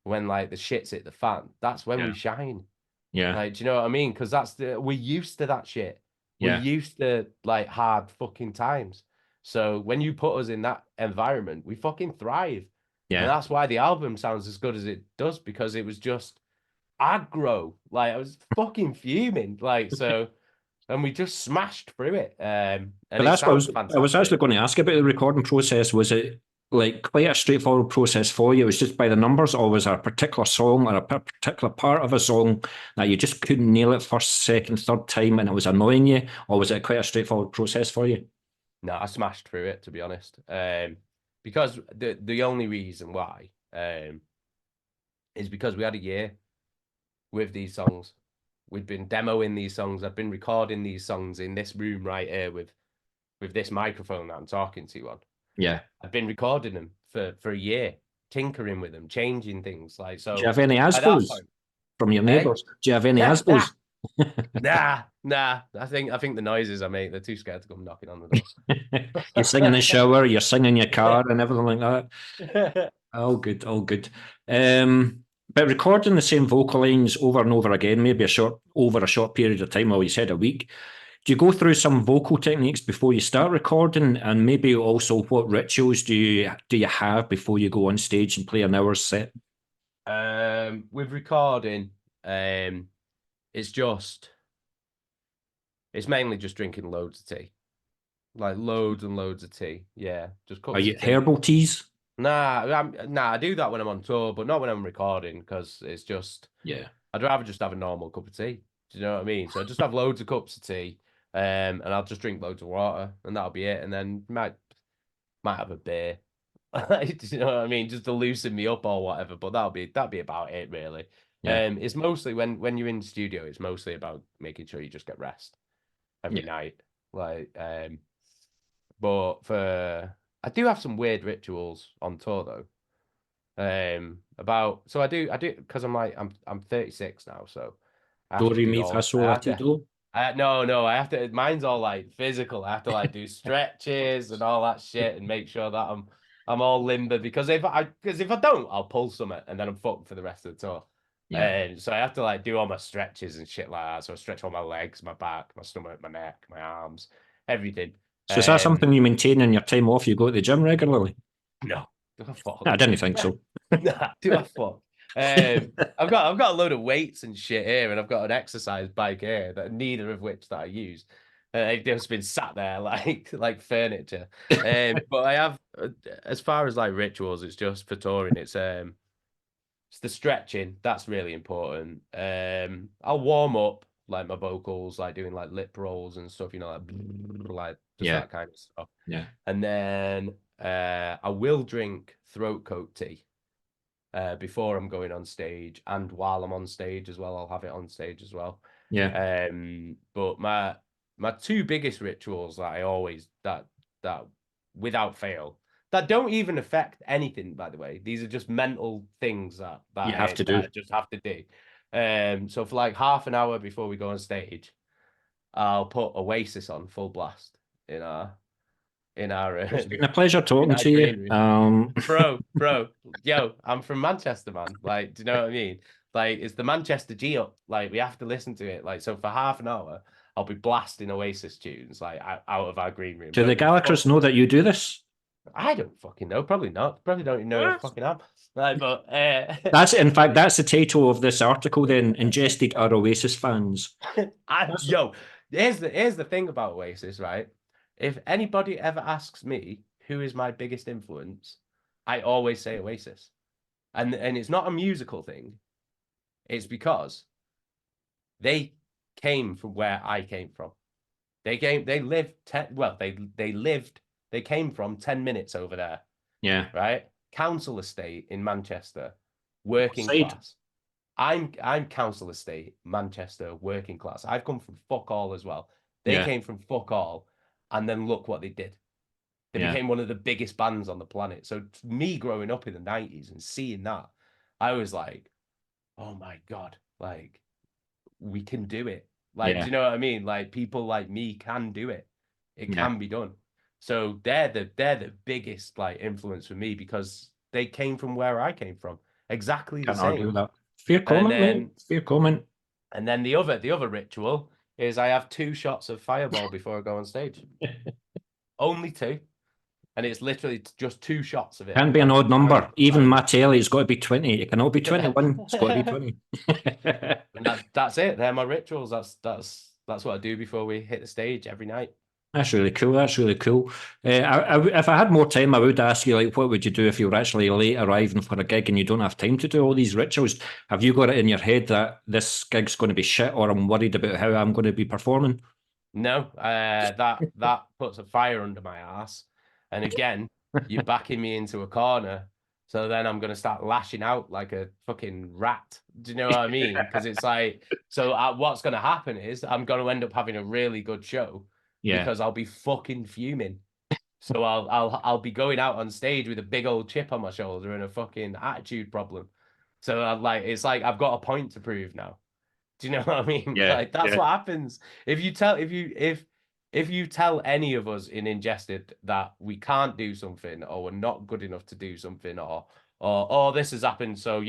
Speaker 2: when like the shit's hit the fan, that's when we
Speaker 1: Yeah.
Speaker 2: shine.
Speaker 1: Yeah.
Speaker 2: Like, do you know what I mean? Because we're used to that shit. We're
Speaker 1: Yeah.
Speaker 2: used to like hard fucking times. So when you put us in that environment, we fucking thrive. And
Speaker 1: Yeah.
Speaker 2: that's why the album sounds as good as it does, because it was just aggro. Like I was fucking fuming. Like so, and we just smashed through it. And
Speaker 1: But
Speaker 2: it
Speaker 1: that's what
Speaker 2: sounds
Speaker 1: I was actually
Speaker 2: fantastic.
Speaker 1: going to ask about the recording process. Was it like quite a straightforward process for you? It was just by the numbers, or was there a particular song or a particular part of a song that you just couldn't nail it first, second, third time, and it was annoying you, or was it quite a straightforward process for you?
Speaker 2: No, I smashed through it, to be honest. Because the only reason why is because we had a year with these songs. We'd been demoing these songs. I've been recording these songs in this room right here with this microphone that I'm talking to you on.
Speaker 1: Yeah.
Speaker 2: I've been recording them for a year, tinkering with them, changing things. Like, so
Speaker 1: Do you have any
Speaker 2: at that
Speaker 1: ASBOs
Speaker 2: point,
Speaker 1: from your
Speaker 2: eh?
Speaker 1: neighbours? Do you have any ASBOs?
Speaker 2: Nah. I think the noises I make, they're too scared to come knocking on the
Speaker 1: You sing in the shower, you're singing in your car,
Speaker 2: door.
Speaker 1: and everything like that. All good, all good. But recording the same vocal lines over and over again, maybe over a short period of time, or you said a week. Do you go through some vocal techniques before you start recording, and maybe also what rituals do you have before you go on stage and play an hour's set?
Speaker 2: With recording, it's mainly just drinking loads of tea, like loads and loads of tea. Yeah, just
Speaker 1: Are
Speaker 2: cups
Speaker 1: you
Speaker 2: of tea.
Speaker 1: herbal teas?
Speaker 2: Nah, I do that when I'm on tour, but not when I'm recording because it's just
Speaker 1: Yeah,
Speaker 2: I'd rather just have a normal cup of tea. Do you know what I mean? So I just have loads of cups of tea, and I'll just drink loads of water, and that'll be it. And then might have a beer. Do you know what I mean? Just to loosen me up or whatever. But that'll be about it, really.
Speaker 1: yeah,
Speaker 2: It's mostly when you're in the studio, it's mostly about making sure you just get rest every
Speaker 1: yeah.
Speaker 2: night. Like, but I do have some weird rituals on tour though. So I do because I'm 36 now, so I have
Speaker 1: Do
Speaker 2: to
Speaker 1: re
Speaker 2: do
Speaker 1: mi fa
Speaker 2: all I
Speaker 1: sol la
Speaker 2: have
Speaker 1: ti
Speaker 2: to
Speaker 1: do.
Speaker 2: no, I have to. Mine's all like physical. I have to like do stretches and all that shit and make sure that I'm all limber because if I don't, I'll pull something and then I'm fucked for the rest of the tour.
Speaker 1: Yeah.
Speaker 2: And so I have to like do all my stretches and shit like that. So I stretch all my legs, my back, my stomach, my neck, my arms, everything.
Speaker 1: So is that something you maintain in your time off? You go to the gym regularly?
Speaker 2: No,
Speaker 1: No, I
Speaker 2: fuck.
Speaker 1: didn't think so.
Speaker 2: Nah, do I fuck? I've got a load of weights and shit here, and I've got an exercise bike here that neither of which that I use. They've just been sat there like furniture. But I have, as far as like rituals, it's just for touring. It's the stretching that's really important. I'll warm up like my vocals, like doing like lip rolls and stuff, you know, like just
Speaker 1: Yeah,
Speaker 2: that kind of stuff.
Speaker 1: yeah,
Speaker 2: And then I will drink throat coat tea before I'm going on stage and while I'm on stage as well. I'll have it on stage as well.
Speaker 1: yeah.
Speaker 2: But my two biggest rituals that I always that without fail that don't even affect anything, by the way. These are just mental things
Speaker 1: You have to
Speaker 2: that
Speaker 1: do.
Speaker 2: I just have to do. So for like half an hour before we go on stage, I'll put Oasis on full blast in our in our
Speaker 1: It's been a pleasure
Speaker 2: in
Speaker 1: talking
Speaker 2: our
Speaker 1: to you.
Speaker 2: green room. Bro, yo, I'm from Manchester, man. Like, do you know what I mean? Like, it's the Manchester G up. Like, we have to listen to it. Like, so for half an hour, I'll be blasting Oasis tunes like out of our green room.
Speaker 1: Do the
Speaker 2: Don't give a fuck.
Speaker 1: Gallagher's know that you do this?
Speaker 2: I don't fucking know. Probably not. Probably don't even know I fucking am. Like, but
Speaker 1: That's, in fact, that's the title of this article. Then, Ingested are Oasis fans. That's
Speaker 2: yo, here's the thing about Oasis, right? If anybody ever asks me who is my biggest influence, I always say Oasis. And it's not a musical thing. It's because they came from where I came from. They lived they came from 10 minutes over there,
Speaker 1: yeah.
Speaker 2: right? Council estate in Manchester, working
Speaker 1: Side.
Speaker 2: class. I'm council estate, Manchester, working class. I've come from fuck all as well. They
Speaker 1: Yeah,
Speaker 2: came from fuck all, and then look what they did. They
Speaker 1: yeah.
Speaker 2: became one of the biggest bands on the planet. So me growing up in the 90s and seeing that, I was like, oh my God, like we can do it. Like, do
Speaker 1: Yeah,
Speaker 2: you know what I mean? Like people like me can do it. It
Speaker 1: yeah.
Speaker 2: can be done. So they're the biggest like influence for me because they came from where I came from. Exactly the
Speaker 1: Can't argue
Speaker 2: same.
Speaker 1: with that. Fair
Speaker 2: And
Speaker 1: comment, mate.
Speaker 2: then
Speaker 1: Fair comment.
Speaker 2: the other ritual is I have 2 shots of Fireball before I go on stage. Only 2. And it's literally just 2 shots of it.
Speaker 1: Can't be an
Speaker 2: Like
Speaker 1: odd number. Even
Speaker 2: Fireball.
Speaker 1: Mattelli, it's got to be 20. It cannot be 21. It's got to be 20.
Speaker 2: And that's it. They're my rituals. That's what I do before we hit the stage every night.
Speaker 1: That's really cool. That's really cool. If I had more time, I would ask you, like, what would you do if you were actually late arriving for a gig and you don't have time to do all these rituals? Have you got it in your head that this gig's going to be shit, or I'm worried about how I'm going to be performing?
Speaker 2: No, that puts a fire under my ass. And again, you're backing me into a corner. So then I'm gonna start lashing out like a fucking rat. Do you know what I mean? Because it's like, so what's gonna happen is I'm gonna end up having a really good show
Speaker 1: Yeah.
Speaker 2: because I'll be fucking fuming. So I'll be going out on stage with a big old chip on my shoulder and a fucking attitude problem. So it's like I've got a point to prove now. Do you know what I mean?
Speaker 1: Yeah.
Speaker 2: Like that's
Speaker 1: Yeah.
Speaker 2: what happens. If you tell any of us in Ingested that we can't do something or we're not good enough to do something or oh this has happened, so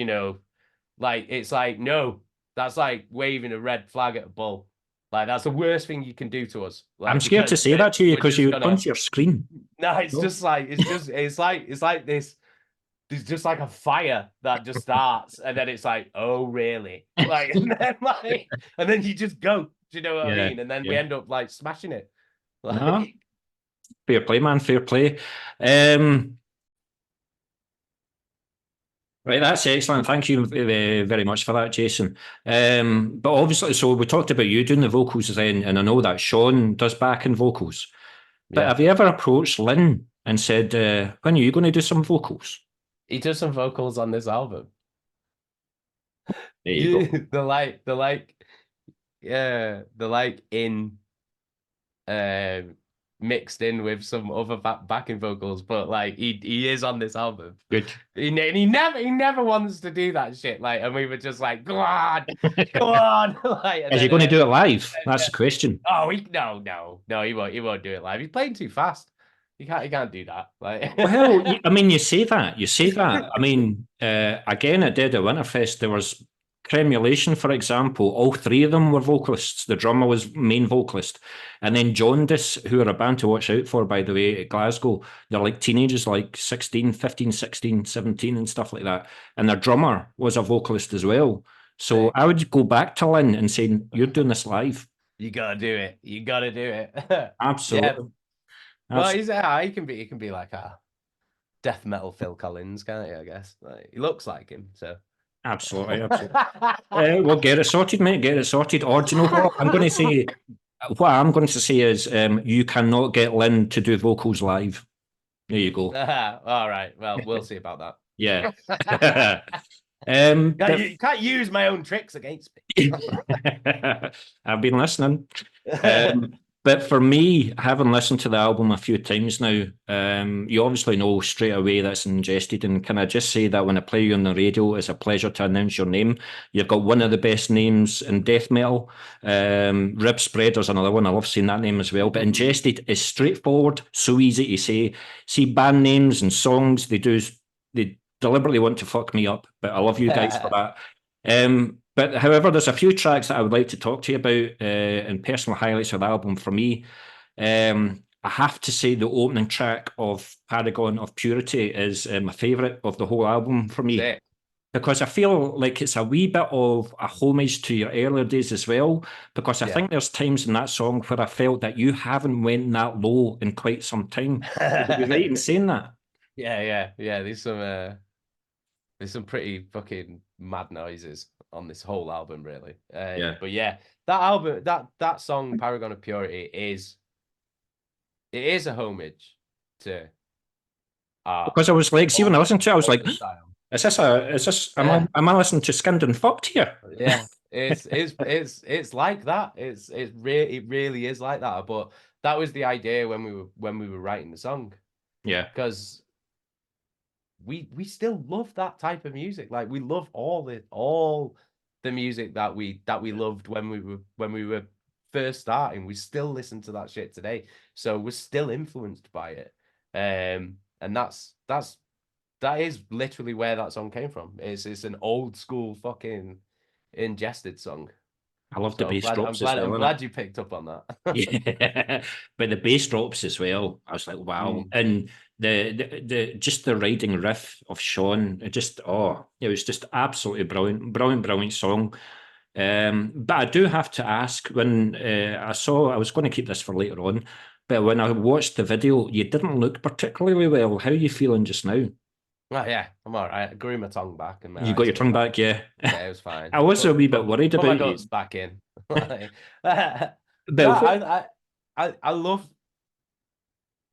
Speaker 2: like it's like no, that's like waving a red flag at a bull. Like that's the worst thing you can do to us.
Speaker 1: I'm
Speaker 2: Like
Speaker 1: scared to
Speaker 2: because
Speaker 1: say that to you
Speaker 2: we're
Speaker 1: because
Speaker 2: just
Speaker 1: you
Speaker 2: gonna
Speaker 1: punch your screen.
Speaker 2: no, it's
Speaker 1: No.
Speaker 2: just like it's like this there's just like a fire that just starts, and then it's like, oh, really? Like, and then you just go. Do you know what I
Speaker 1: Yeah.
Speaker 2: mean? And then we
Speaker 1: Yeah.
Speaker 2: end up like smashing it.
Speaker 1: No.
Speaker 2: Like,
Speaker 1: Fair play, man. Fair play. Um, Right, that's excellent. Thank you very much for that, Jason. But obviously, so we talked about you doing the vocals then, and I know that Sean does backing vocals. But
Speaker 2: yeah,
Speaker 1: have you ever approached Lynn and said, when are you going to do some vocals?
Speaker 2: he does some vocals on this album.
Speaker 1: There you go.
Speaker 2: You, yeah, they're like in, um, mixed in with some other backing vocals, but like he is on this album.
Speaker 1: Good.
Speaker 2: He never wants to do that shit. Like, and we were just like, go on, like, and
Speaker 1: Is he
Speaker 2: then
Speaker 1: going to do it live? That's the question.
Speaker 2: oh, no, he won't do it live. He's playing too fast. He can't do that. Like,
Speaker 1: Well, I mean, you say that. You say that. I mean, again, at Dead at Winterfest, there was Cremulation, for example. All three of them were vocalists. The drummer was main vocalist. And then Jaundice, who are a band to watch out for, by the way, at Glasgow. They're like teenagers, like 16, 15, 16, 17 and stuff like that. And their drummer was a vocalist as well. So I would go back to Lynn and say, you're doing this live.
Speaker 2: you gotta do it. You gotta do it. Yeah.
Speaker 1: Absolutely.
Speaker 2: Well,
Speaker 1: Absolutely.
Speaker 2: he can be like a death metal Phil Collins, can't he? I guess. Like, he looks like him, so.
Speaker 1: Absolutely. We'll get it sorted, mate. Get it sorted. Or do you know what? I'm going to say, what I'm going to say is, you cannot get Lynn to do vocals live. There you go.
Speaker 2: All right. Well, we'll see about
Speaker 1: Yeah.
Speaker 2: that. You can't use my own tricks against me.
Speaker 1: I've been listening. But for me, having listened to the album a few times now, you obviously know straight away that's Ingested. And can I just say that when I play you on the radio, it's a pleasure to announce your name. You've got one of the best names in death metal. Rib Spreader's another one. I love seeing that name as well. But Ingested is straightforward, so easy to say. See, band names and songs, they deliberately want to fuck me up, but I love you guys for that. But however, there's a few tracks that I would like to talk to you about and personal highlights of the album for me. I have to say the opening track of Paragon of Purity is my favourite of the whole album for me. Because I feel like it's a wee bit of a homage to your earlier days as well. Because I think there's times in that song where I felt that you haven't went that low in quite some time. Would you be right in saying that?
Speaker 2: Yeah. There's some pretty fucking mad noises on this whole album, really. But yeah, that album, that song, Paragon of Purity, is a homage to
Speaker 1: because I was like, see, when I listened to it, I was like, am I listening to Skinned and Fucked here?
Speaker 2: Yeah, it's like that. It really is like that. But that was the idea when we were writing the song.
Speaker 1: Yeah,
Speaker 2: because we still love that type of music. Like, we love all the music that we loved when we were first starting. We still listen to that shit today, so we're still influenced by it. And that is literally where that song came from. It's an old school fucking Ingested song.
Speaker 1: I love the bass drops as well.
Speaker 2: I'm glad you picked up on that.
Speaker 1: Yeah, but the bass drops as well. I was like, wow. And the just the riding riff of Sean, it was just absolutely brilliant song. But I do have to ask, when I was going to keep this for later on, but when I watched the video, you didn't look particularly well. How are you feeling just now?
Speaker 2: Oh yeah, I'm all right. I grew my tongue back and my
Speaker 1: You got
Speaker 2: eyes
Speaker 1: your
Speaker 2: came
Speaker 1: tongue
Speaker 2: back.
Speaker 1: back, yeah.
Speaker 2: Yeah, it was fine.
Speaker 1: I was a wee bit worried
Speaker 2: Put my
Speaker 1: about
Speaker 2: guts
Speaker 1: you.
Speaker 2: back in. No,
Speaker 1: But what,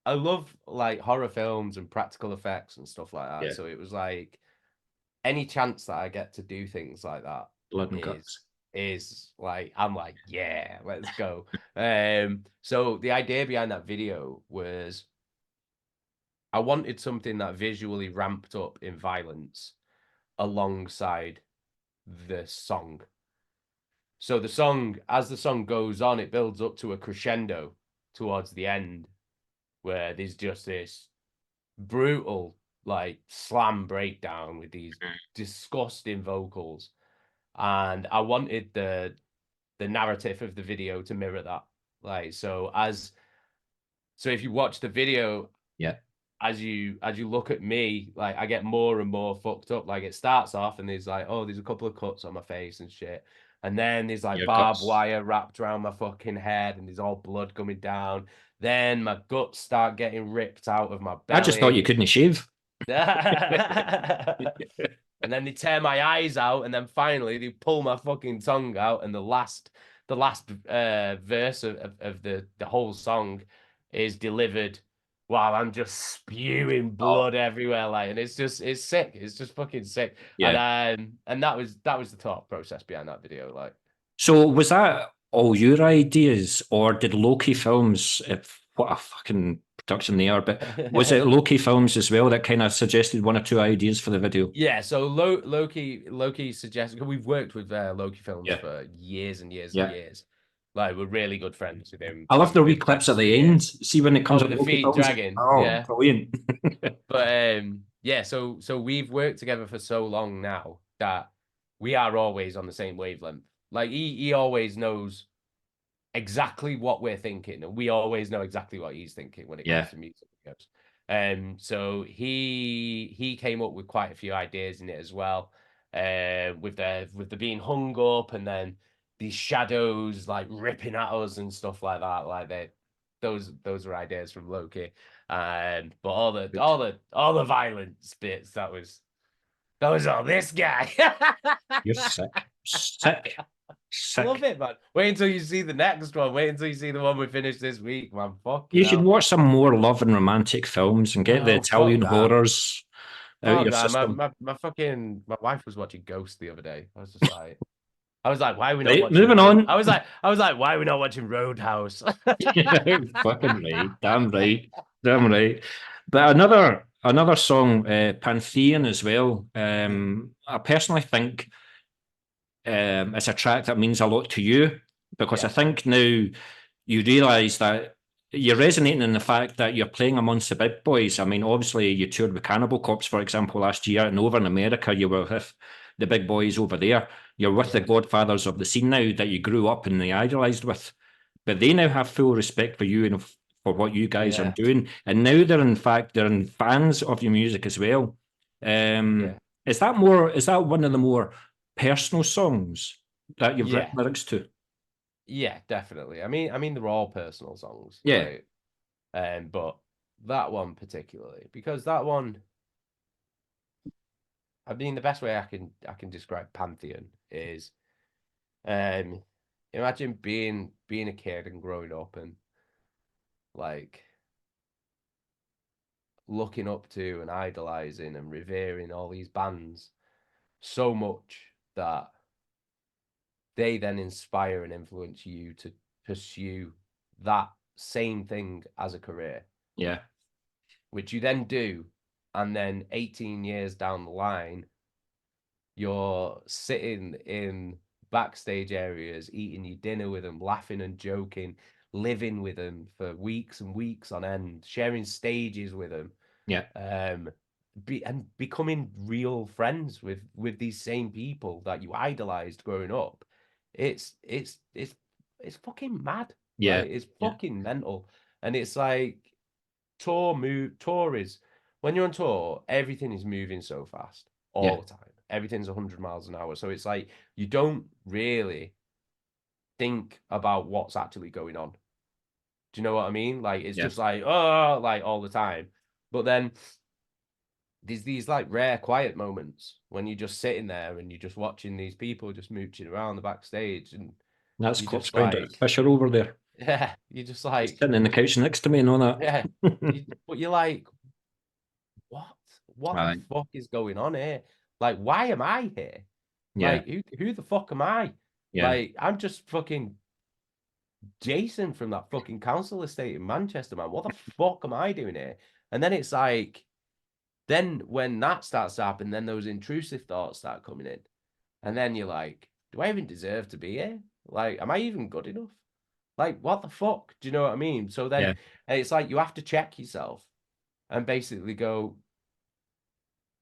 Speaker 2: I love like horror films and practical effects and stuff like that.
Speaker 1: yeah,
Speaker 2: So it was like any chance that I get to do things like that
Speaker 1: blood and
Speaker 2: is
Speaker 1: guts.
Speaker 2: is like I'm like, yeah, let's go. So the idea behind that video was I wanted something that visually ramped up in violence alongside the song. So the song, as the song goes on, it builds up to a crescendo towards the end, where there's just this brutal, like slam breakdown with these disgusting vocals. And I wanted the narrative of the video to mirror that. Like, so if you watch the video,
Speaker 1: Yeah,
Speaker 2: as you look at me, like I get more and more fucked up. Like it starts off and there's like, oh, there's a couple of cuts on my face and shit. And then there's like
Speaker 1: your
Speaker 2: barbed
Speaker 1: guts.
Speaker 2: wire wrapped around my fucking head and there's all blood coming down. Then my guts start getting ripped out of my
Speaker 1: I just thought you
Speaker 2: belly.
Speaker 1: couldn't shave.
Speaker 2: And then they tear my eyes out, and then finally they pull my fucking tongue out, and the last verse of the whole song is delivered while I'm just spewing
Speaker 1: Oh,
Speaker 2: blood everywhere, like, and it's sick. It's just fucking sick.
Speaker 1: yeah.
Speaker 2: And that was the thought process behind that video, like.
Speaker 1: So was that all your ideas, or did Loki Films, if what a fucking production they are, but was it Loki Films as well that kind of suggested one or two ideas for the video?
Speaker 2: Yeah, so Loki suggested we've worked with Loki Films
Speaker 1: Yeah,
Speaker 2: for years and years and
Speaker 1: yeah.
Speaker 2: years. Like we're really good friends with him.
Speaker 1: I love the wee
Speaker 2: We've
Speaker 1: clips
Speaker 2: worked
Speaker 1: at the
Speaker 2: yeah.
Speaker 1: end. See when it comes
Speaker 2: Oh,
Speaker 1: up
Speaker 2: with the
Speaker 1: Loki
Speaker 2: feet
Speaker 1: Films.
Speaker 2: dragging,
Speaker 1: Oh,
Speaker 2: yeah.
Speaker 1: brilliant.
Speaker 2: But yeah, so we've worked together for so long now that we are always on the same wavelength. Like he always knows exactly what we're thinking, and we always know exactly what he's thinking when it comes
Speaker 1: Yeah,
Speaker 2: to music videos. So he came up with quite a few ideas in it as well. With the being hung up and then these shadows like ripping at us and stuff like that. Like those were ideas from Loki. But
Speaker 1: good.
Speaker 2: all the violence bits, that was all this guy.
Speaker 1: You're sick. Sick.
Speaker 2: Love
Speaker 1: Sick.
Speaker 2: it, man. Wait until you see the next one. Wait until you see the one we finished this week, man. Fucking
Speaker 1: You should
Speaker 2: hell.
Speaker 1: watch some more love and romantic films and get the
Speaker 2: Oh, fuck
Speaker 1: Italian
Speaker 2: that.
Speaker 1: horrors out
Speaker 2: Fuck
Speaker 1: your
Speaker 2: that.
Speaker 1: system.
Speaker 2: My wife was watching Ghost the other day. I was like, why are we not
Speaker 1: Right,
Speaker 2: watching
Speaker 1: moving
Speaker 2: Road?
Speaker 1: on.
Speaker 2: I was like, why are we not watching Roadhouse?
Speaker 1: Fucking right. Damn right. Damn right. But another song, Pantheon as well. I personally think it's a track that means a lot to you because I
Speaker 2: Yeah,
Speaker 1: think now you realise that you're resonating in the fact that you're playing amongst the big boys. I mean, obviously, you toured with Cannibal Corpse, for example, last year, and over in America, you were with the big boys over there. You're with the
Speaker 2: yeah,
Speaker 1: godfathers of the scene now that you grew up and they idolised with. But they now have full respect for you and for what you guys are
Speaker 2: yeah,
Speaker 1: doing. And now they're in fans of your music as well.
Speaker 2: yeah,
Speaker 1: Is that one of the more personal songs that you've written
Speaker 2: yeah,
Speaker 1: lyrics to?
Speaker 2: yeah, definitely. I mean, they're all personal songs,
Speaker 1: Yeah,
Speaker 2: like, but that one particularly, because that one, I mean, the best way I can describe Pantheon is, um, imagine being a kid and growing up and like looking up to and idolizing and revering all these bands so much that they then inspire and influence you to pursue that same thing as a career,
Speaker 1: yeah,
Speaker 2: which you then do. And then 18 years down the line, you're sitting in backstage areas, eating your dinner with them, laughing and joking, living with them for weeks and weeks on end, sharing stages with them,
Speaker 1: yeah,
Speaker 2: um, and becoming real friends with these same people that you idolized growing up. It's fucking mad.
Speaker 1: yeah,
Speaker 2: Like it's
Speaker 1: yeah,
Speaker 2: fucking mental, and it's like tour is when you're on tour, everything is moving so fast
Speaker 1: yeah,
Speaker 2: all the time. Everything's 100 miles an hour. So it's like you don't really think about what's actually going on. Do you know what I mean? Like, it's
Speaker 1: Yeah.
Speaker 2: just like, oh, like all the time. But then there's these like rare quiet moments when you're just sitting there and you're just watching these people just mooching around the backstage, and
Speaker 1: That's
Speaker 2: you're
Speaker 1: Corpse
Speaker 2: just
Speaker 1: Grinder
Speaker 2: like,
Speaker 1: Fisher over there.
Speaker 2: yeah, you're just
Speaker 1: He's
Speaker 2: like,
Speaker 1: sitting in the couch next to me and all
Speaker 2: yeah.
Speaker 1: that.
Speaker 2: But you're like, what? What the
Speaker 1: Aye.
Speaker 2: fuck is going on here? Like, why am I here?
Speaker 1: Yeah.
Speaker 2: Like, who the fuck am I?
Speaker 1: Yeah.
Speaker 2: Like, I'm just fucking Jason from that fucking council estate in Manchester, man. What the fuck am I doing here? And then it's like, then when that starts to happen, then those intrusive thoughts start coming in. And then you're like, do I even deserve to be here? Like, am I even good enough? Like, what the fuck? Do you know what I mean? So then
Speaker 1: Yeah.
Speaker 2: it's like you have to check yourself and basically go,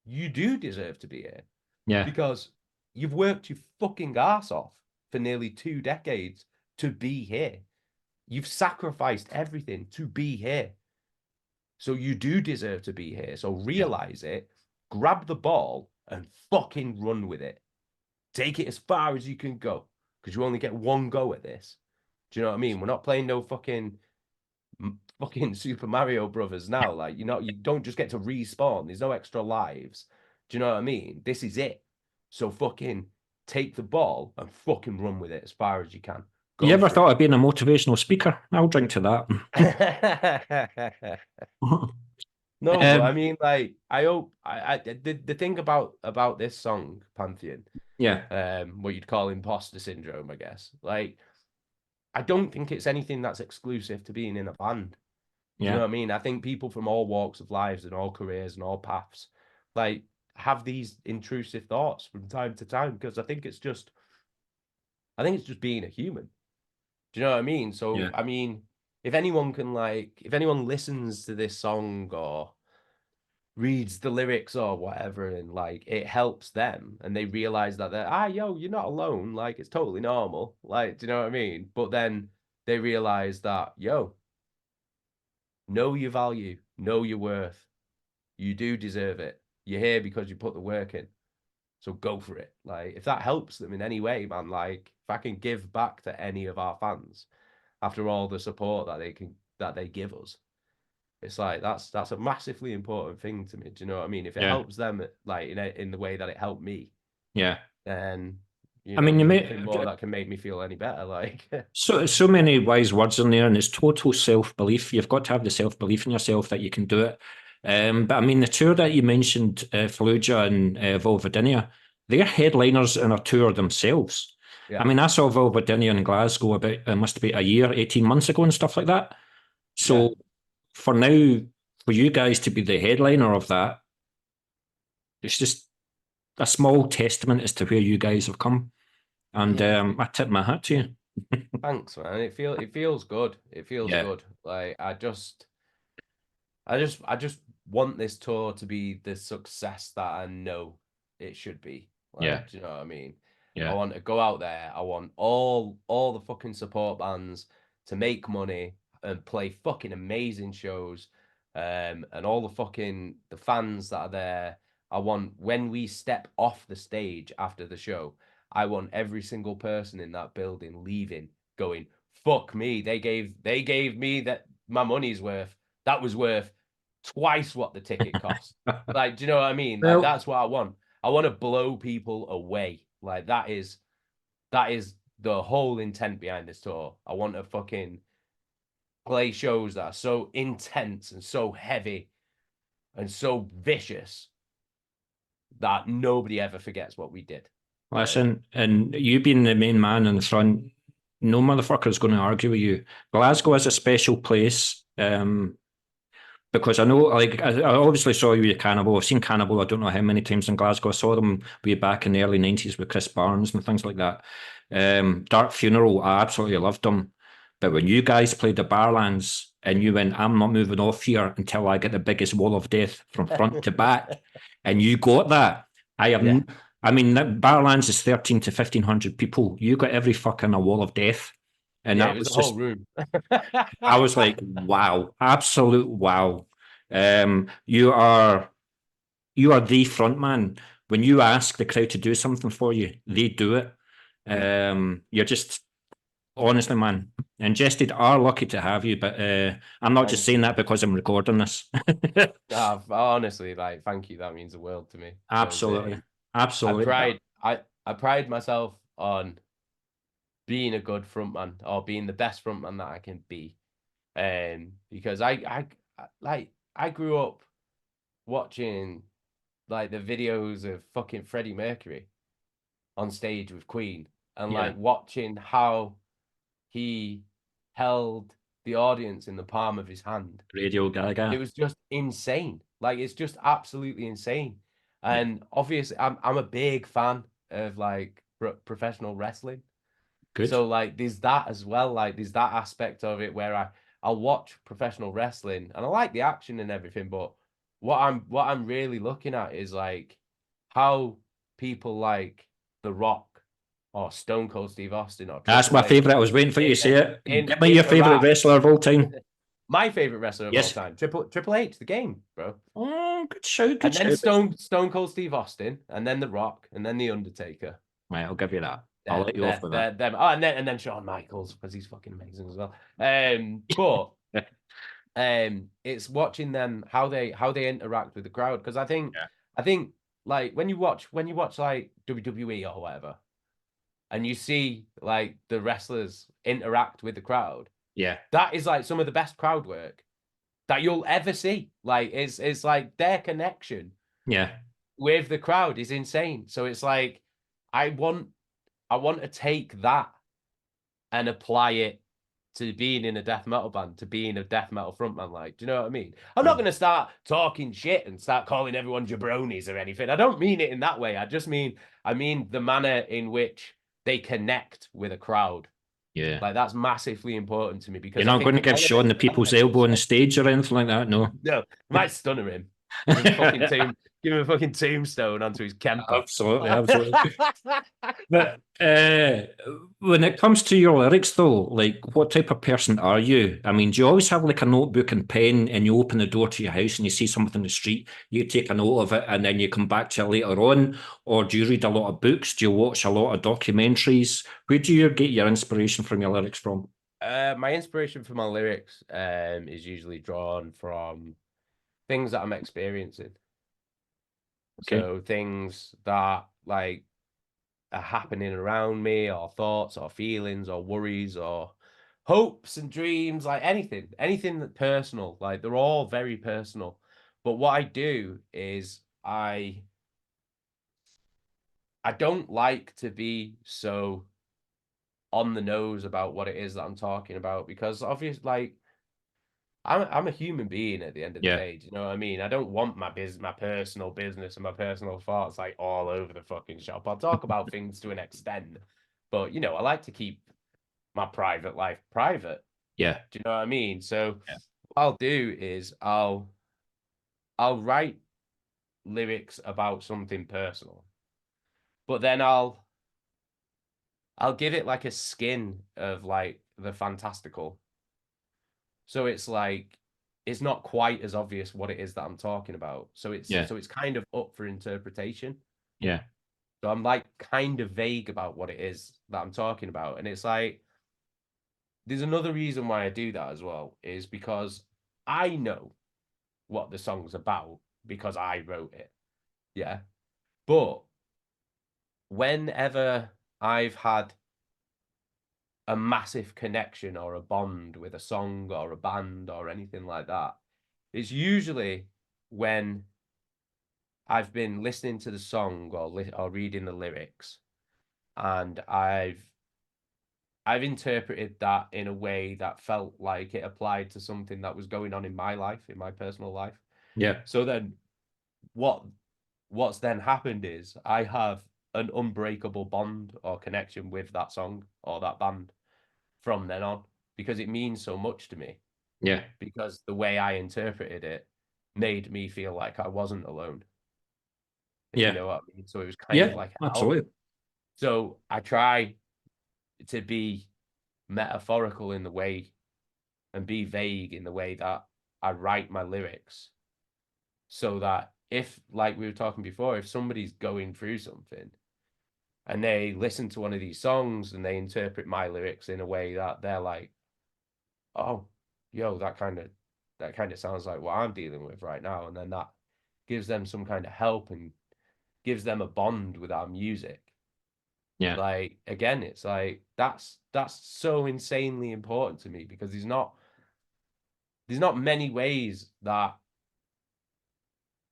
Speaker 2: you do deserve to be here
Speaker 1: Yeah.
Speaker 2: because you've worked your fucking ass off for nearly 2 decades to be here. You've sacrificed everything to be here. So you do deserve to be here. So
Speaker 1: Yeah.
Speaker 2: realize it, grab the ball and fucking run with it. Take it as far as you can go because you only get one go at this. Do you know what I mean? We're not playing no fucking Super Mario Brothers now. Like, you don't just get to respawn. There's no extra lives. Do you know what I mean? This is it. So fucking take the ball and fucking run with it as far as you can.
Speaker 1: You
Speaker 2: Go
Speaker 1: ever
Speaker 2: for
Speaker 1: thought of being a motivational speaker? I'll drink to
Speaker 2: it.
Speaker 1: that.
Speaker 2: No, but I
Speaker 1: um,
Speaker 2: mean, like, I hope the thing about this song, Pantheon,
Speaker 1: yeah.
Speaker 2: what you'd call imposter syndrome, I guess. Like, I don't think it's anything that's exclusive to being in a band. Do you know
Speaker 1: Yeah.
Speaker 2: what I mean? I think people from all walks of lives and all careers and all paths, like, have these intrusive thoughts from time to time because I think it's just being a human. Do you know what I mean? So,
Speaker 1: Yeah.
Speaker 2: I mean, if anyone listens to this song or reads the lyrics or whatever, and like it helps them and they realize that yo, you're not alone, like it's totally normal, like, do you know what I mean? But then they realize that, yo, know your value, know your worth, you do deserve it, you're here because you put the work in, so go for it. Like, if that helps them in any way, man, like if I can give back to any of our fans after all the support that they give us, it's like that's a massively important thing to me. Do you know what I mean? If it
Speaker 1: Yeah.
Speaker 2: helps them, like in the way that it helped me,
Speaker 1: Yeah.
Speaker 2: then
Speaker 1: I mean, you
Speaker 2: there's
Speaker 1: may
Speaker 2: nothing more that can make me feel any better. Like,
Speaker 1: so many wise words in there, and it's total self belief. You've got to have the self belief in yourself that you can do it. But I mean, the tour that you mentioned, Fallujah and Vulvodynia, they're headliners in a tour themselves. I
Speaker 2: yeah,
Speaker 1: mean, I saw Vulvodynia in Glasgow about it must be a year, 18 months ago, and stuff like that.
Speaker 2: yeah,
Speaker 1: So for now, for you guys to be the headliner of that, it's just a small testament as to where you guys have come. And
Speaker 2: yeah.
Speaker 1: I tip my hat to you.
Speaker 2: Thanks, man. It feels good. It feels
Speaker 1: Yeah,
Speaker 2: good. Like, I just want this tour to be the success that I know it should be.
Speaker 1: yeah,
Speaker 2: Like, do you know what I mean? I
Speaker 1: yeah,
Speaker 2: want to go out there. I want all the fucking support bands to make money and play fucking amazing shows. And all the fans that are there. I want, when we step off the stage after the show, I want every single person in that building leaving, going, fuck me. They gave me that my money's worth. That was worth twice what the ticket cost. Like, do you know what I mean? Like,
Speaker 1: Well,
Speaker 2: that's what I want. I want to blow people away. Like, that is the whole intent behind this tour. I want to fucking play shows that are so intense and so heavy and so vicious that nobody ever forgets what we did. Like,
Speaker 1: listen, and you being the main man in the front, no motherfucker is going to argue with you. Glasgow is a special place. Because I know, like, I obviously saw you with Cannibal. I've seen Cannibal, I don't know how many times in Glasgow. I saw them way back in the early 90s with Chris Barnes and things like that. Dark Funeral, I absolutely loved them. But when you guys played the Barlands and you went, I'm not moving off here until I get the biggest wall of death from front to back, and you got that, I have,
Speaker 2: yeah,
Speaker 1: I mean, that Barlands is 13 to 1500 people. You got every fucking a wall of death. And
Speaker 2: yeah, it
Speaker 1: that
Speaker 2: was
Speaker 1: was
Speaker 2: a whole
Speaker 1: just,
Speaker 2: room.
Speaker 1: I was like, wow, absolute wow. Um, you are you are the front man. When you ask the crowd to do something for you, they do it. You're just honestly, man. Ingested are lucky to have you, but I'm not just
Speaker 2: Thank
Speaker 1: saying
Speaker 2: you.
Speaker 1: that because I'm recording this.
Speaker 2: Honestly, like, thank you. That means the world to me. Because
Speaker 1: Absolutely.
Speaker 2: I
Speaker 1: Absolutely.
Speaker 2: pride I pride myself on being a good frontman or being the best frontman that I can be. Because I grew up watching like the videos of fucking Freddie Mercury on stage with Queen and
Speaker 1: Yeah.
Speaker 2: like watching how he held the audience in the palm of his hand.
Speaker 1: Radio
Speaker 2: It
Speaker 1: Gaga.
Speaker 2: was just insane. Like it's just absolutely insane.
Speaker 1: Yeah.
Speaker 2: And obviously I'm a big fan of like professional wrestling.
Speaker 1: Good.
Speaker 2: So like there's that as well. Like there's that aspect of it where I'll watch professional wrestling and I like the action and everything, but what I'm really looking at is like how people like The Rock or Stone Cold Steve Austin or
Speaker 1: That's
Speaker 2: Triple
Speaker 1: my
Speaker 2: H
Speaker 1: favorite. I was waiting for you to say it. Give me your favorite
Speaker 2: interact.
Speaker 1: wrestler of all time.
Speaker 2: My favorite wrestler of all
Speaker 1: Yes.
Speaker 2: time, Triple H, the game, bro.
Speaker 1: Oh, good shout. Good
Speaker 2: And then
Speaker 1: shout.
Speaker 2: Stone Cold Steve Austin, and then The Rock, and then The Undertaker.
Speaker 1: Right, I'll give you that. I'll
Speaker 2: They're,
Speaker 1: let you off
Speaker 2: they're,
Speaker 1: with that.
Speaker 2: they're, them. Oh, and then Shawn Michaels because he's fucking amazing as well. But it's watching them how they interact with the crowd because I think like when you watch like WWE or whatever, and you see like the wrestlers interact with the crowd,
Speaker 1: Yeah.
Speaker 2: that is like some of the best crowd work that you'll ever see. Like it's like their connection
Speaker 1: Yeah.
Speaker 2: with the crowd is insane. So it's like I want I want to take that and apply it to being in a death metal band, to being a death metal frontman. Like, do you know what I mean? I'm not going to start talking shit and start calling everyone jabronis or anything. I don't mean it in that way. I mean the manner in which they connect with a crowd.
Speaker 1: Yeah.
Speaker 2: Like that's massively important to me
Speaker 1: You're
Speaker 2: because I
Speaker 1: not
Speaker 2: think
Speaker 1: going to
Speaker 2: it
Speaker 1: give Sean
Speaker 2: elevates
Speaker 1: the
Speaker 2: the
Speaker 1: people's
Speaker 2: aspect of the
Speaker 1: elbow on the
Speaker 2: song.
Speaker 1: stage or anything like that. No.
Speaker 2: No, might stunner him. Give him a fucking tombstone onto his Kemper.
Speaker 1: Absolutely. Absolutely. But when it comes to your lyrics, though, like what type of person are you? I mean, do you always have like a notebook and pen and you open the door to your house and you see something in the street, you take a note of it and then you come back to it later on? Or do you read a lot of books? Do you watch a lot of documentaries? Where do you get your inspiration from your lyrics from?
Speaker 2: My inspiration for my lyrics is usually drawn from things that I'm experiencing.
Speaker 1: Okay.
Speaker 2: So things that like are happening around me, or thoughts, or feelings, or worries, or hopes and dreams, like anything that personal. Like they're all very personal. But what I do is I don't like to be so on the nose about what it is that I'm talking about because obviously, like I'm a human being at the end of the
Speaker 1: Yeah.
Speaker 2: day. Do you know what I mean? I don't want my personal business and my personal thoughts like all over the fucking shop. I'll talk about things to an extent, but I like to keep my private life private.
Speaker 1: Yeah.
Speaker 2: Do you know what I mean? So
Speaker 1: Yeah.
Speaker 2: what I'll do is I'll write lyrics about something personal, but then I'll give it like a skin of like the fantastical. So it's like it's not quite as obvious what it is that I'm talking about. So it's
Speaker 1: Yeah.
Speaker 2: so it's kind of up for interpretation.
Speaker 1: Yeah.
Speaker 2: So I'm like kind of vague about what it is that I'm talking about. And it's like there's another reason why I do that as well, is because I know what the song's about because I wrote it. Yeah. But whenever I've had a massive connection or a bond with a song or a band or anything like that, it's usually when I've been listening to the song or reading the lyrics, and I've interpreted that in a way that felt like it applied to something that was going on in my life, in my personal life.
Speaker 1: Yeah.
Speaker 2: So then what's then happened is I have an unbreakable bond or connection with that song or that band from then on because it means so much to me
Speaker 1: Yeah.
Speaker 2: because the way I interpreted it made me feel like I wasn't alone, if you
Speaker 1: Yeah.
Speaker 2: know what I mean. So it was kind of
Speaker 1: Yeah.
Speaker 2: like a help.
Speaker 1: Absolutely.
Speaker 2: So I try to be metaphorical in the way and be vague in the way that I write my lyrics so that if, like we were talking before, if somebody's going through something and they listen to one of these songs and they interpret my lyrics in a way that they're like, oh, yo, that kind of sounds like what I'm dealing with right now, and then that gives them some kind of help and gives them a bond with our music.
Speaker 1: Yeah.
Speaker 2: Like again, it's like that's so insanely important to me because there's not many ways that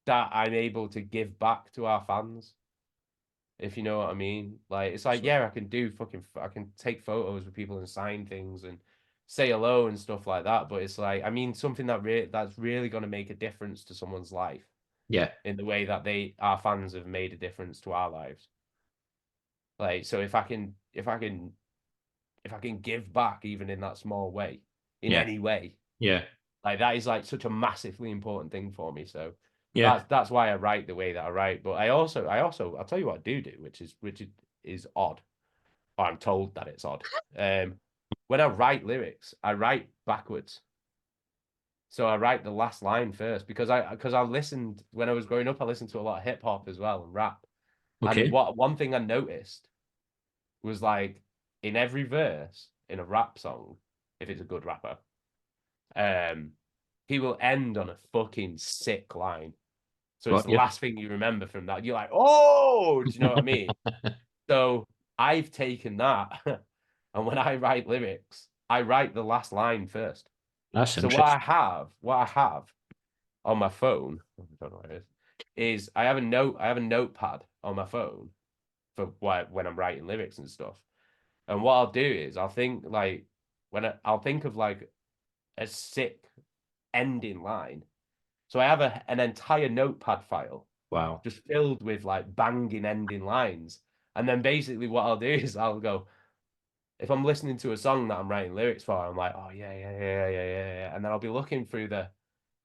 Speaker 2: I'm able to give back to our fans, if you know what I mean. Like it's like,
Speaker 1: So,
Speaker 2: yeah, I can take photos with people and sign things and say hello and stuff like that, but it's like, I mean, something that's really going to make a difference to someone's life
Speaker 1: yeah.
Speaker 2: in the way that our fans have made a difference to our lives. Like, so if I can give back even in that small way, in
Speaker 1: Yeah.
Speaker 2: any way,
Speaker 1: Yeah.
Speaker 2: like that is like such a massively important thing for me. So
Speaker 1: Yeah.
Speaker 2: that's why I write the way that I write. But I'll tell you what I do, which is odd. Or I'm told that it's odd. When I write lyrics, I write backwards. So I write the last line first because I listened when I was growing up, I listened to a lot of hip hop as well and rap. And
Speaker 1: Okay.
Speaker 2: what one thing I noticed was like in every verse in a rap song, if it's a good rapper, um, he will end on a fucking sick line. So it's
Speaker 1: Got
Speaker 2: the
Speaker 1: you.
Speaker 2: last thing you remember from that. You're like, oh, do you know what I mean? So I've taken that, and when I write lyrics, I write the last line first.
Speaker 1: That's
Speaker 2: So
Speaker 1: interesting.
Speaker 2: what I have on my phone, I don't know what it is I have a notepad on my phone for when I'm writing lyrics and stuff. And what I'll do is I'll think like I'll think of like a sick ending line. So I have an entire notepad file
Speaker 1: Wow.
Speaker 2: just filled with like banging ending lines. And then basically what I'll do is I'll go, if I'm listening to a song that I'm writing lyrics for, I'm like, oh yeah, yeah, yeah, yeah, yeah, yeah. And then I'll be looking through the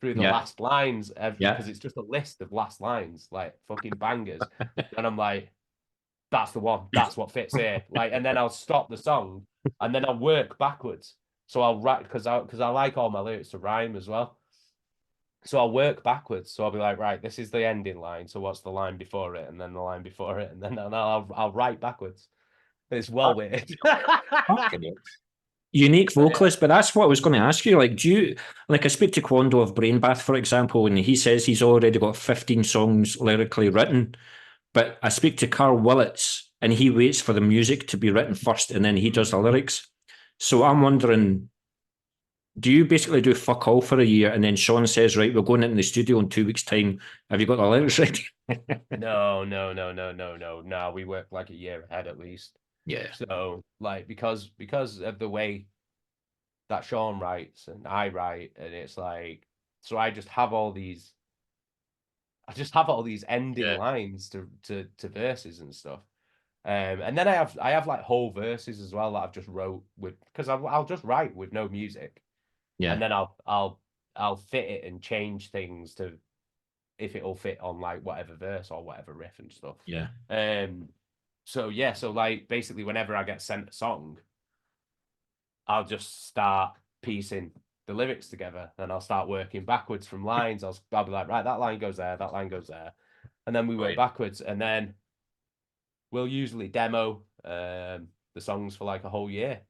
Speaker 1: Yeah.
Speaker 2: last lines
Speaker 1: Yeah.
Speaker 2: because it's just a list of last lines, like fucking bangers. And I'm like, that's the one. That's what fits here. Like, and then I'll stop the song and then I'll work backwards. So I'll write because I like all my lyrics to rhyme as well. So I'll work backwards. So I'll be like, right, this is the ending line. So what's the line before it, and then the line before it, and then I'll write backwards. It's well weird.
Speaker 1: Okay. Unique
Speaker 2: But yeah.
Speaker 1: vocalist, but that's what I was going to ask you. Like, do you like I speak to Quando of Brain Bath, for example, and he says he's already got 15 songs lyrically written. But I speak to Carl Willits and he waits for the music to be written first and then he does the lyrics. So I'm wondering, do you basically do fuck all for a year and then Sean says, right, we're going into the studio in 2 weeks' time. Have you got the lyrics ready?
Speaker 2: No, no, no, no, no, no. No, we work like a year ahead at least.
Speaker 1: Yeah.
Speaker 2: So like because of the way that Sean writes and I write, and it's like so I just have all these ending
Speaker 1: Yeah.
Speaker 2: lines to verses and stuff. And then I have like whole verses as well that I've just wrote with because I'll just write with no music, and
Speaker 1: Yeah.
Speaker 2: then I'll fit it and change things to if it'll fit on like whatever verse or whatever riff and stuff.
Speaker 1: Yeah.
Speaker 2: Um, so yeah, so like basically whenever I get sent a song, I'll just start piecing the lyrics together and I'll start working backwards from lines. I'll be like, right, that line goes there, that line goes there. And then we work
Speaker 1: Right.
Speaker 2: backwards and then we'll usually demo the songs for like a whole year.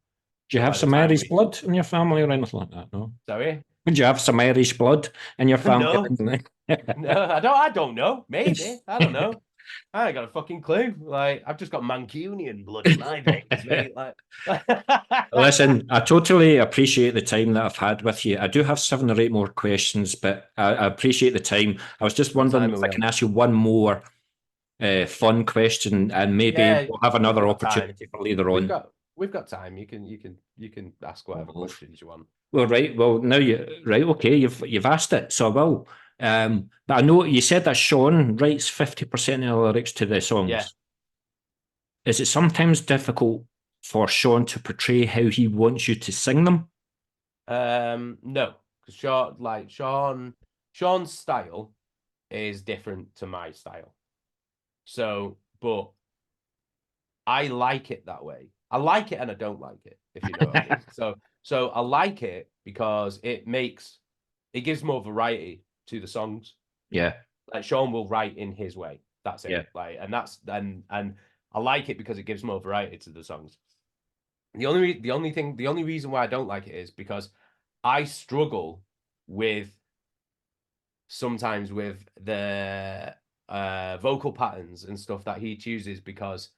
Speaker 1: Do you
Speaker 2: So
Speaker 1: have
Speaker 2: by the
Speaker 1: some
Speaker 2: time
Speaker 1: Irish
Speaker 2: we
Speaker 1: blood in your family or anything like that? No.
Speaker 2: sorry.
Speaker 1: Would you have some Irish blood in your family?
Speaker 2: No, no, I don't know. Maybe. I don't know. I ain't got a fucking clue. Like I've just got Mancunian blood in my veins, mate. Like
Speaker 1: Listen, I totally appreciate the time that I've had with you. I do have 7 or 8 more questions, but I appreciate the time. I was just
Speaker 2: what
Speaker 1: wondering
Speaker 2: time are
Speaker 1: if I
Speaker 2: we
Speaker 1: can
Speaker 2: on?
Speaker 1: ask you one more fun question, and maybe
Speaker 2: Yeah,
Speaker 1: we'll have
Speaker 2: we've
Speaker 1: another
Speaker 2: got time.
Speaker 1: opportunity for later on.
Speaker 2: We've got time. You can ask whatever
Speaker 1: Well,
Speaker 2: questions you want.
Speaker 1: well, right. Well, now you right. Okay, you've asked it, so I will. But I know you said that Sean writes 50% of the lyrics to the
Speaker 2: Yeah.
Speaker 1: songs. Is it sometimes difficult for Sean to portray how he wants you to sing them?
Speaker 2: No, because Sean's style is different to my style. So, but I like it that way. I like it and I don't like it, if you know what I mean. So I like it because it gives more variety to the songs.
Speaker 1: Yeah,
Speaker 2: Like Sean will write in his way. That's it.
Speaker 1: yeah,
Speaker 2: Like, and I like it because it gives more variety to the songs. The only reason why I don't like it is because I struggle with sometimes with the vocal patterns and stuff that he chooses because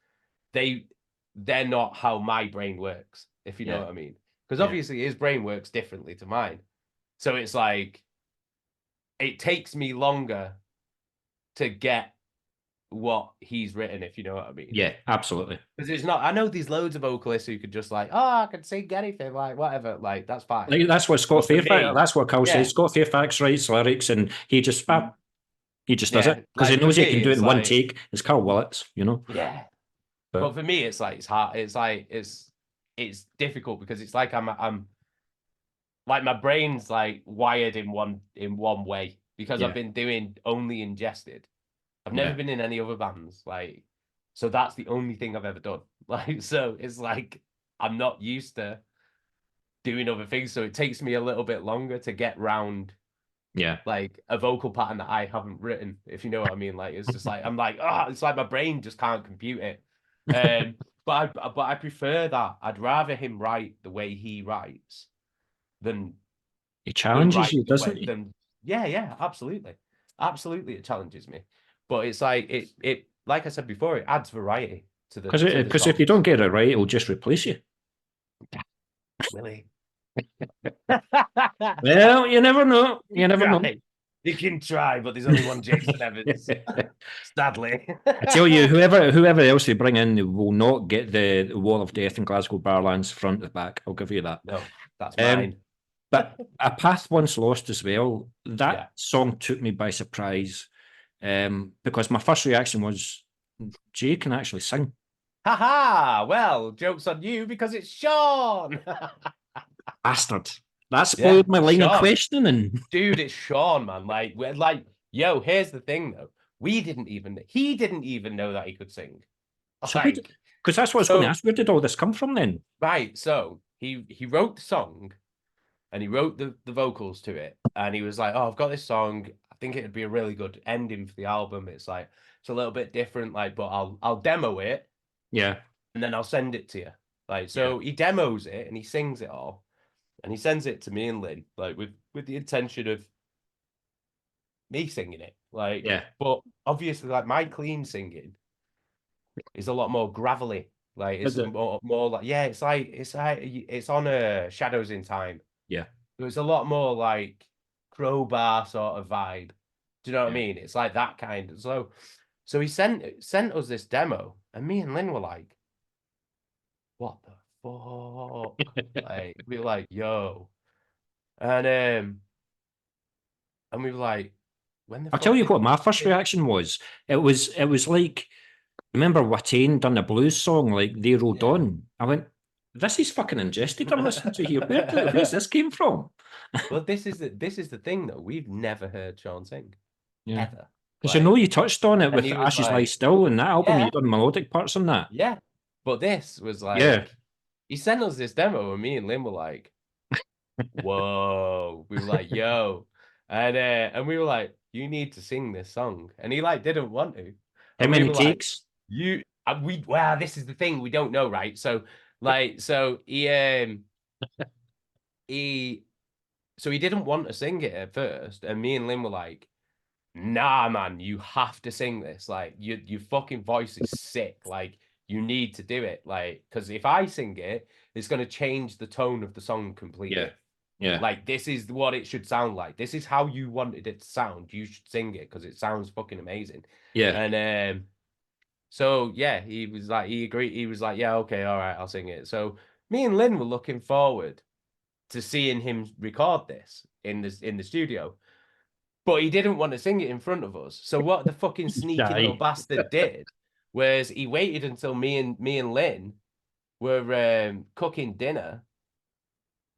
Speaker 2: they're not how my brain works, if you know what I mean. Because obviously his brain works differently to mine. So it's like it takes me longer to get what he's written, if you know what I mean.
Speaker 1: Yeah, absolutely.
Speaker 2: Because it's not, I know there's loads of vocalists who could just like, oh, I can sing anything, like whatever, like that's fine.
Speaker 1: Like, that's what Scott Fairfax. That's what Carl says. Scott Fairfax writes lyrics, and he just does it because he knows he can do it in one take. It's Carl Willits, you know.
Speaker 2: Yeah, but for me, it's like it's hard. It's like it's difficult because it's like I'm like my brain's like wired in one way because I've been doing only Ingested. I've never been in any other bands, like, so that's the only thing I've ever done. Like, so it's like I'm not used to doing other things, so it takes me a little bit longer to get round, like a vocal pattern that I haven't written, if you know what I mean. Like, it's just like I'm like, it's like my brain just can't compute it. But I prefer that. I'd rather him write the way he writes than
Speaker 1: he challenges you, doesn't he?
Speaker 2: Yeah, absolutely, it challenges me. But it's like it like I said before, it adds variety to the
Speaker 1: because if you don't get it right, it'll just replace you.
Speaker 2: Will he?
Speaker 1: Well, you never know. You never know.
Speaker 2: You can try, but there's only one Jason Evans. Sadly,
Speaker 1: I tell you, whoever else they bring in will not get the Wall of Death in Glasgow Barlands front to back. I'll give you that.
Speaker 2: No, that's mine.
Speaker 1: But A Path Once Lost as well. That song took me by surprise, because my first reaction was, Jay can actually sing.
Speaker 2: Ha! Well, joke's on you because it's Sean.
Speaker 1: Bastard. That spoiled my line of questioning.
Speaker 2: Dude, it's Sean, man. Like, yo, here's the thing though. He didn't even know that he could sing.
Speaker 1: Because that's what I was going to ask. Where did all this come from then?
Speaker 2: Right. So he wrote the song and he wrote the vocals to it. And he was like, oh, I've got this song. I think it'd be a really good ending for the album. It's like, it's a little bit different, like, but I'll demo it.
Speaker 1: Yeah.
Speaker 2: And then I'll send it to you. Like, so he demos it and he sings it all. And he sends it to me and Lynn, like with the intention of me singing it. Like, but obviously, like my clean singing is a lot more gravelly. Like it's more like, it's on Shadows in Time.
Speaker 1: Yeah.
Speaker 2: So it's a lot more like crowbar sort of vibe. Do you know what I mean? It's like that kind of so he sent us this demo, and me and Lynn were like, what the fuck? Like, we were like, yo. And we were like, when the
Speaker 1: I'll tell you what my first reaction was. It was like, remember Watain done a blues song, like They Rode On. I went, this is fucking Ingested I'm listening to here. Where's this came from?
Speaker 2: Well, this is the thing though. We've never heard Sean sing. Ever.
Speaker 1: Because you touched on it with Ashes Lie Still and that album, you done melodic parts on that.
Speaker 2: Yeah. But this was like, he sent us this demo and me and Lynn were like, whoa. We were like, yo. And we were like, you need to sing this song. And he like didn't want to.
Speaker 1: How many takes?
Speaker 2: Wow, this is the thing we don't know, right? So he didn't want to sing it at first, and me and Lynn were like, nah, man, you have to sing this. Like, your fucking voice is sick. Like, you need to do it. Like, because if I sing it, it's going to change the tone of the song completely.
Speaker 1: Yeah.
Speaker 2: Like, this is what it should sound like. This is how you wanted it to sound. You should sing it because it sounds fucking amazing.
Speaker 1: Yeah.
Speaker 2: And so yeah, he was like, he agreed. He was like, yeah, okay, all right, I'll sing it. So me and Lynn were looking forward to seeing him record this in the studio. But he didn't want to sing it in front of us. So what the fucking sneaky little bastard did was he waited until me and Lynn were cooking dinner,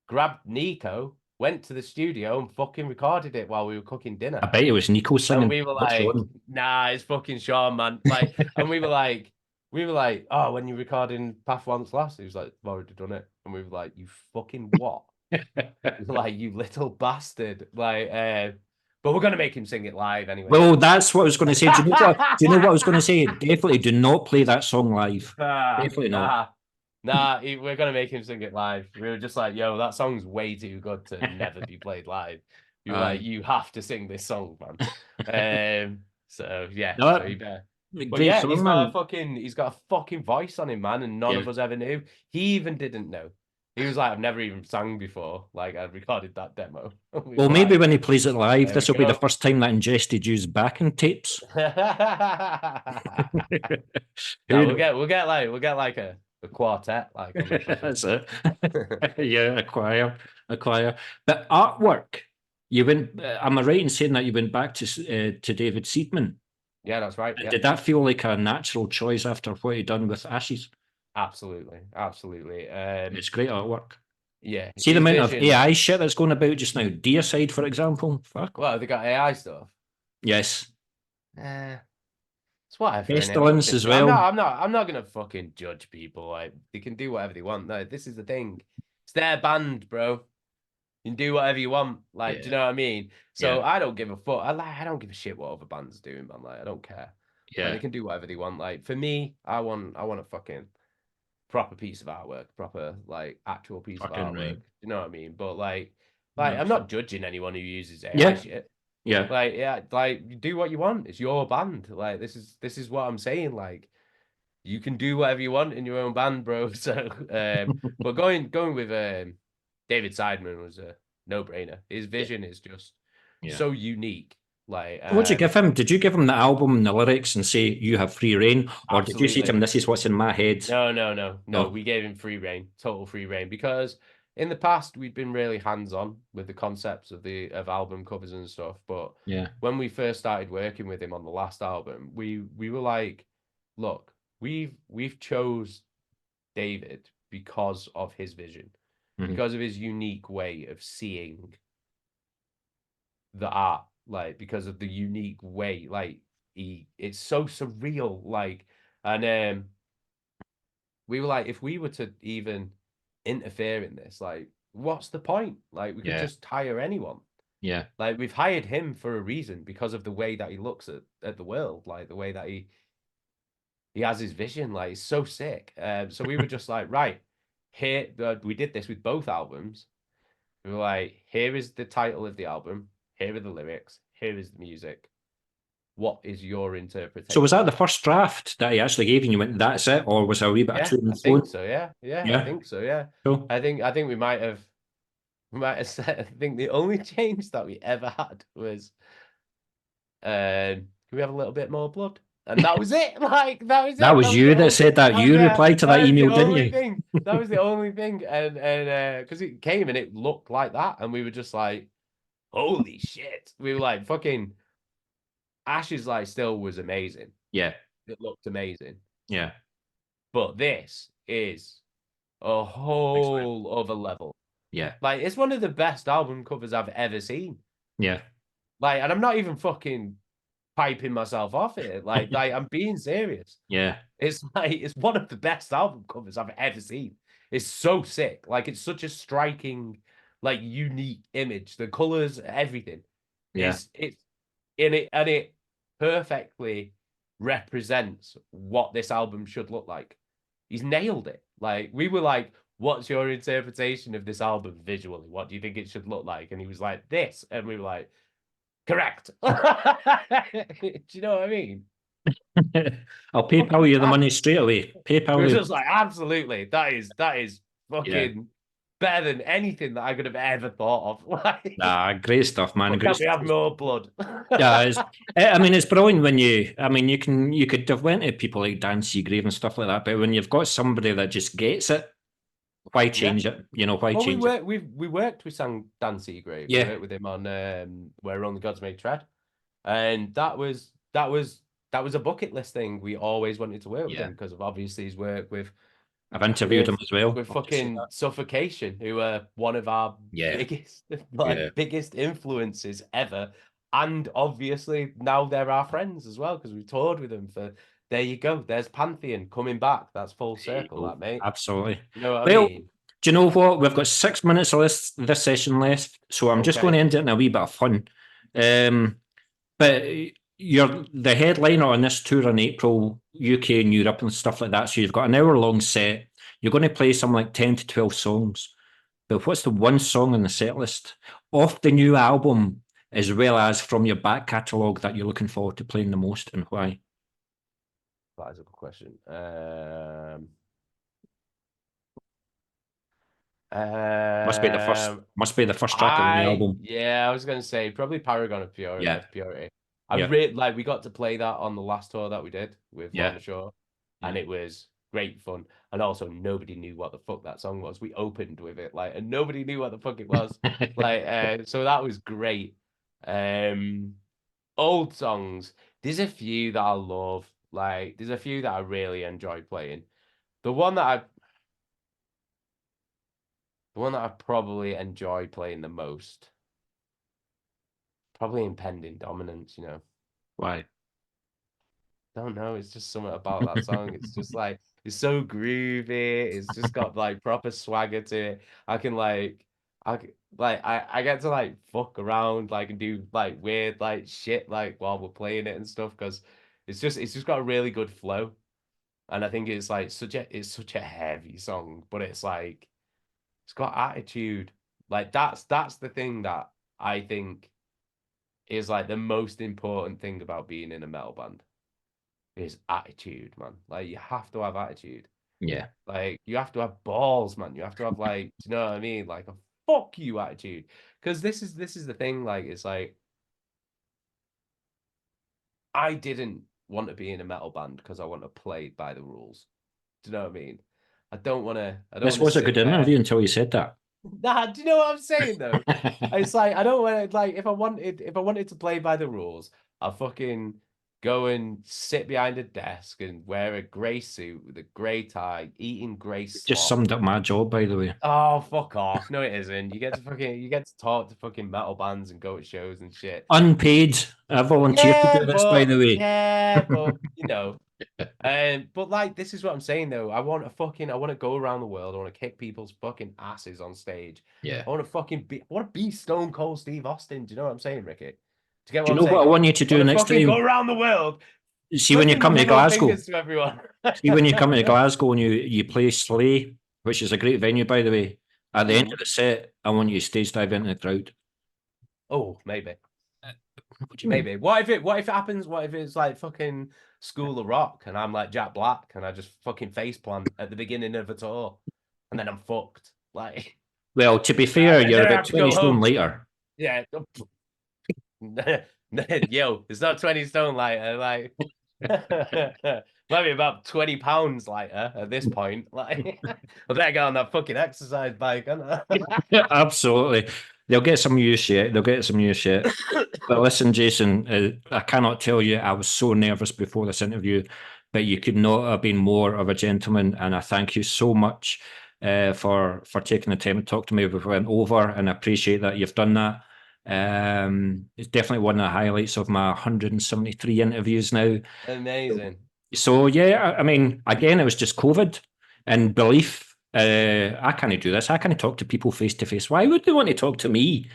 Speaker 2: grabbed Nico, went to the studio and fucking recorded it while we were cooking dinner.
Speaker 1: I bet it was Nico singing.
Speaker 2: And we were like, nah, it's fucking Sean, man. Like, and we were like, oh, when you're recording Path Once Last, he was like, I've already done it. And we were like, you fucking what? Like, you little bastard. Like, but we're going to make him sing it live anyway.
Speaker 1: Well, that's what I was going to say. Do you know what I was going to say? Definitely do not play that song live. Definitely not.
Speaker 2: Nah, we're gonna make him sing it live. We were just like, yo, that song's way too good to never be played live. You were like,
Speaker 1: Aye.
Speaker 2: you have to sing this song, man. So yeah, so
Speaker 1: No,
Speaker 2: you better. But
Speaker 1: great
Speaker 2: yeah,
Speaker 1: song, man.
Speaker 2: he's got a fucking voice on him, man, and none
Speaker 1: Yeah.
Speaker 2: of us ever knew. He even didn't know. He was like, I've never even sang before. Like I recorded that demo. We
Speaker 1: Well,
Speaker 2: were
Speaker 1: maybe
Speaker 2: like,
Speaker 1: when he plays it live,
Speaker 2: there we
Speaker 1: this will be the
Speaker 2: go.
Speaker 1: first time that Ingested use backing tapes.
Speaker 2: No,
Speaker 1: Who knows?
Speaker 2: we'll get like a quartet like on the fucking.
Speaker 1: That's it. Yeah, a choir. But artwork, you went. Am I right in saying that you went back to David Seidman?
Speaker 2: Yeah, that's right.
Speaker 1: And
Speaker 2: Yeah,
Speaker 1: did that feel like a natural choice after what he'd done with Ashes?
Speaker 2: absolutely, absolutely.
Speaker 1: It's great artwork.
Speaker 2: Yeah,
Speaker 1: See the
Speaker 2: his
Speaker 1: amount of
Speaker 2: vision.
Speaker 1: AI shit that's going about just now. Deicide, for example. Fuck.
Speaker 2: Well, they got AI stuff.
Speaker 1: Yes.
Speaker 2: Eh, it's whatever, innit?
Speaker 1: Pestilence as well.
Speaker 2: I'm not gonna fucking judge people. Like they can do whatever they want. No, this is the thing. It's their band, bro. You can do whatever you want. Like, do you
Speaker 1: Yeah.
Speaker 2: know what I mean?
Speaker 1: Yeah.
Speaker 2: So I don't give a fuck. I don't give a shit what other bands are doing, man. Like, I don't care. Like,
Speaker 1: Yeah.
Speaker 2: they can do whatever they want. Like, for me, I want a fucking proper piece of artwork, proper like actual piece of
Speaker 1: Fucking
Speaker 2: artwork.
Speaker 1: right.
Speaker 2: You know what I mean? But like
Speaker 1: No,
Speaker 2: I'm not judging anyone who uses AI
Speaker 1: yeah.
Speaker 2: shit.
Speaker 1: Yeah.
Speaker 2: Like, yeah, like you do what you want. It's your band. Like, this is what I'm saying. Like, you can do whatever you want in your own band, bro. So, but going with David Seidman was a no-brainer. His
Speaker 1: Yeah.
Speaker 2: vision is just
Speaker 1: Yeah.
Speaker 2: so unique. Like,
Speaker 1: What'd you give him? Did you give him the album and the lyrics and say you have free reign, or did you say to him,
Speaker 2: absolutely.
Speaker 1: "This is what's in my head"?
Speaker 2: No.
Speaker 1: No.
Speaker 2: We gave him free reign, total free reign, because in the past we'd been really hands-on with the concepts of album covers and stuff. But
Speaker 1: Yeah.
Speaker 2: when we first started working with him on the last album, we were like, look, we've chose David because of his vision,
Speaker 1: Mhm.
Speaker 2: because of his unique way of seeing the art, like because of the unique way, like it's so surreal, like, and we were like, if we were to even interfere in this, like, what's the point? Like, we could
Speaker 1: Yeah.
Speaker 2: just hire anyone.
Speaker 1: Yeah.
Speaker 2: Like, we've hired him for a reason because of the way that he looks at the world, like the way that he has his vision, like, it's so sick. So we were just like, right, here, we did this with both albums. We were like, here is the title of the album, here are the lyrics, here is the music. What is your
Speaker 1: So was
Speaker 2: interpretation
Speaker 1: that
Speaker 2: of
Speaker 1: the
Speaker 2: it?
Speaker 1: first draft that he actually gave you? And you went, "That's it," or was there a wee bit of
Speaker 2: Yeah,
Speaker 1: to
Speaker 2: I
Speaker 1: and fro?
Speaker 2: think so. Yeah, yeah, I
Speaker 1: Yeah.
Speaker 2: think so. Yeah,
Speaker 1: Cool.
Speaker 2: I think we might have said. I think the only change that we ever had was, can we have a little bit more blood? And that was it. Like that was
Speaker 1: That
Speaker 2: it.
Speaker 1: was you that said that. You
Speaker 2: Yeah,
Speaker 1: replied to that
Speaker 2: that was the
Speaker 1: email, didn't
Speaker 2: only
Speaker 1: you?
Speaker 2: thing. That was the only thing. And because it came and it looked like that, and we were just like, holy shit. We were like, fucking Ash's like still was amazing.
Speaker 1: Yeah.
Speaker 2: It looked amazing.
Speaker 1: Yeah.
Speaker 2: But this is a
Speaker 1: Excellent.
Speaker 2: whole other level.
Speaker 1: Yeah.
Speaker 2: Like, it's one of the best album covers I've ever seen.
Speaker 1: Yeah.
Speaker 2: Like, and I'm not even fucking piping myself off it. Like I'm being serious.
Speaker 1: Yeah.
Speaker 2: It's like it's one of the best album covers I've ever seen. It's so sick. Like, it's such a striking, like, unique image. The colors, everything.
Speaker 1: Yeah.
Speaker 2: It's in it, and it perfectly represents what this album should look like. He's nailed it. Like, we were like, what's your interpretation of this album visually? What do you think it should look like? And he was like, this. And we were like, correct. Do you know what I mean?
Speaker 1: I'll PayPal you the money straight away.
Speaker 2: It
Speaker 1: PayPal
Speaker 2: was
Speaker 1: you.
Speaker 2: just like, absolutely. That is
Speaker 1: Yeah.
Speaker 2: fucking better than anything that I could have ever thought of. Like,
Speaker 1: Nah, great stuff, man.
Speaker 2: but
Speaker 1: Great
Speaker 2: can we
Speaker 1: stuff.
Speaker 2: have more blood?
Speaker 1: Yeah, I mean, it's brilliant when I mean, you could have went to people like Dan Seagrave and stuff like that, but when you've got somebody that just gets it, why
Speaker 2: Yeah.
Speaker 1: change it? You know, why
Speaker 2: Well,
Speaker 1: change it?
Speaker 2: we worked with Dan Seagrave. We
Speaker 1: Yeah.
Speaker 2: worked with him on Where Only Gods May Tread, and that was a bucket list thing. We always wanted to work with
Speaker 1: Yeah.
Speaker 2: him because of obviously his work
Speaker 1: I've interviewed him as well.
Speaker 2: with
Speaker 1: I'll just say
Speaker 2: fucking
Speaker 1: that.
Speaker 2: Suffocation, who are one of our
Speaker 1: Yeah.
Speaker 2: biggest
Speaker 1: Yeah.
Speaker 2: biggest influences ever. And obviously now they're our friends as well because we toured with them for. There you go. There's Pantheon coming back. That's full
Speaker 1: There you
Speaker 2: circle,
Speaker 1: go.
Speaker 2: that mate.
Speaker 1: Absolutely.
Speaker 2: You know what I
Speaker 1: Well,
Speaker 2: mean?
Speaker 1: do you know what? We've got 6 minutes of this session left, so I'm just
Speaker 2: Okay.
Speaker 1: going to end it in a wee bit of fun. But you're the headliner on this tour in April, UK and Europe and stuff like that. So you've got an hour long set. you're going to play something like 10 to 12 songs. But what's the one song on the set list off the new album, as well as from your back catalogue, that you're looking forward to playing the most, and why?
Speaker 2: That is a good question.
Speaker 1: Must be the first track on the album.
Speaker 2: Yeah, I was gonna say probably Paragon of
Speaker 1: Yeah.
Speaker 2: Purity.
Speaker 1: Yeah.
Speaker 2: Like we got to play that on the last tour that we did with
Speaker 1: Yeah.
Speaker 2: Lorna Shore, and
Speaker 1: Yeah.
Speaker 2: it was great fun. And also nobody knew what the fuck that song was. We opened with it, like, and nobody knew what the fuck it was. Like, so that was great. Old songs. There's a few that I love. Like, there's a few that I really enjoy playing. The one that I The one that I probably enjoy playing the most, probably Impending Dominance, you know.
Speaker 1: Why?
Speaker 2: Don't know, it's just something about that song. It's just like it's so groovy. It's just got like proper swagger to it. I can like I get to like fuck around like and do like weird like shit like while we're playing it and stuff because it's just got a really good flow. And I think it's like such a heavy song, but it's like it's got attitude. Like that's the thing that I think is like the most important thing about being in a metal band is attitude, man. Like you have to have attitude.
Speaker 1: Yeah.
Speaker 2: Like you have to have balls, man. You have to have like, do you know what I mean? Like a fuck you attitude. Because this is the thing. Like it's like I didn't want to be in a metal band because I want to play by the rules. Do you know what I mean? I don't want to. I don't
Speaker 1: This
Speaker 2: want to
Speaker 1: was a
Speaker 2: sit
Speaker 1: good
Speaker 2: there.
Speaker 1: interview until you said that.
Speaker 2: Nah, do you know what I'm saying though? It's like I don't want to like if I wanted to play by the rules, I'll fucking go and sit behind a desk and wear a grey suit with a grey tie, eating grey
Speaker 1: Just
Speaker 2: slop.
Speaker 1: summed up my job, by the way.
Speaker 2: Oh, fuck off. No, it isn't. You get to talk to fucking metal bands and go to shows and shit.
Speaker 1: Unpaid. I volunteered to do this, by the way.
Speaker 2: You know. But like this is what I'm saying though. I want to go around the world. I want to kick people's fucking asses on stage.
Speaker 1: Yeah.
Speaker 2: I want to be Stone Cold Steve Austin. Do you know what I'm saying, Ricky? Do you get
Speaker 1: Do
Speaker 2: what
Speaker 1: you
Speaker 2: I'm
Speaker 1: know what I
Speaker 2: saying?
Speaker 1: want you to
Speaker 2: I
Speaker 1: do
Speaker 2: want to
Speaker 1: next
Speaker 2: fucking go
Speaker 1: time?
Speaker 2: around the world,
Speaker 1: See, when you
Speaker 2: flicking my
Speaker 1: come to
Speaker 2: middle
Speaker 1: Glasgow,
Speaker 2: fingers to everyone.
Speaker 1: see when you come to Glasgow and you play Slay, which is a great venue, by the way. At the end of the set, I want you to stage dive into the crowd.
Speaker 2: Oh, maybe.
Speaker 1: What do you mean?
Speaker 2: Maybe. What if it happens? What if it's like fucking School of Rock and I'm like Jack Black and I just fucking face plant at the beginning of a tour and then I'm fucked. Like
Speaker 1: Well, to be fair,
Speaker 2: and
Speaker 1: you're
Speaker 2: then I
Speaker 1: about
Speaker 2: have to
Speaker 1: 20
Speaker 2: go
Speaker 1: stone
Speaker 2: home.
Speaker 1: later.
Speaker 2: Yeah. Yo, it's not 20 stone lighter, like maybe about 20 pounds lighter at this point. Like I better get on that fucking exercise bike, I?
Speaker 1: Absolutely. They'll get some new shit. They'll get some new shit. But listen, Jason, I cannot tell you, I was so nervous before this interview, but you could not have been more of a gentleman. And I thank you so much for taking the time to talk to me. We went over, and I appreciate that you've done that. It's definitely one of the highlights of my 173 interviews now.
Speaker 2: Amazing.
Speaker 1: So yeah, I mean, again, it was just COVID and belief. I can't do this. I can't talk to people face to face. Why would they want to talk to me?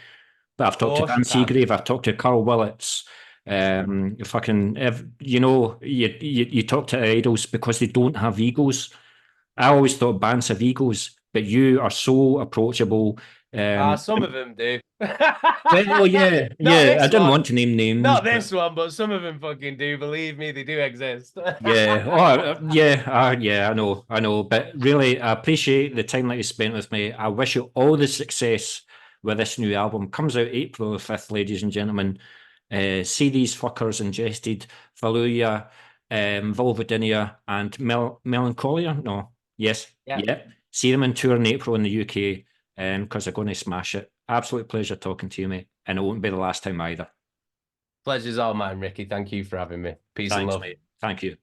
Speaker 1: But I've
Speaker 2: Of
Speaker 1: talked to
Speaker 2: course
Speaker 1: Dan
Speaker 2: you can.
Speaker 1: Seagrave. I've talked to Carl Willits. Fucking, you know, you talk to idols because they don't have egos. I always thought bands have egos, but you are so approachable.
Speaker 2: Some of them do.
Speaker 1: Well, yeah,
Speaker 2: Not
Speaker 1: yeah. I
Speaker 2: this
Speaker 1: didn't
Speaker 2: one.
Speaker 1: want to name names,
Speaker 2: Not
Speaker 1: but
Speaker 2: this one, but some of them fucking do. Believe me, they do exist.
Speaker 1: yeah. Oh, yeah. Yeah. I know. But really, I appreciate the time that you spent with me. I wish you all the success with this new album. Comes out April the 5th, ladies and gentlemen. See these fuckers Ingested, Valuia, Vulvodynia, and Melancholia. No, yes,
Speaker 2: Yeah.
Speaker 1: yeah. See them in tour in April in the UK, because they're going to smash it. Absolute pleasure talking to you, mate, and it won't be the last time either.
Speaker 2: Pleasure's all mine, Ricky. Thank you for having me. Peace and
Speaker 1: Thanks,
Speaker 2: love.
Speaker 1: mate. Thank you.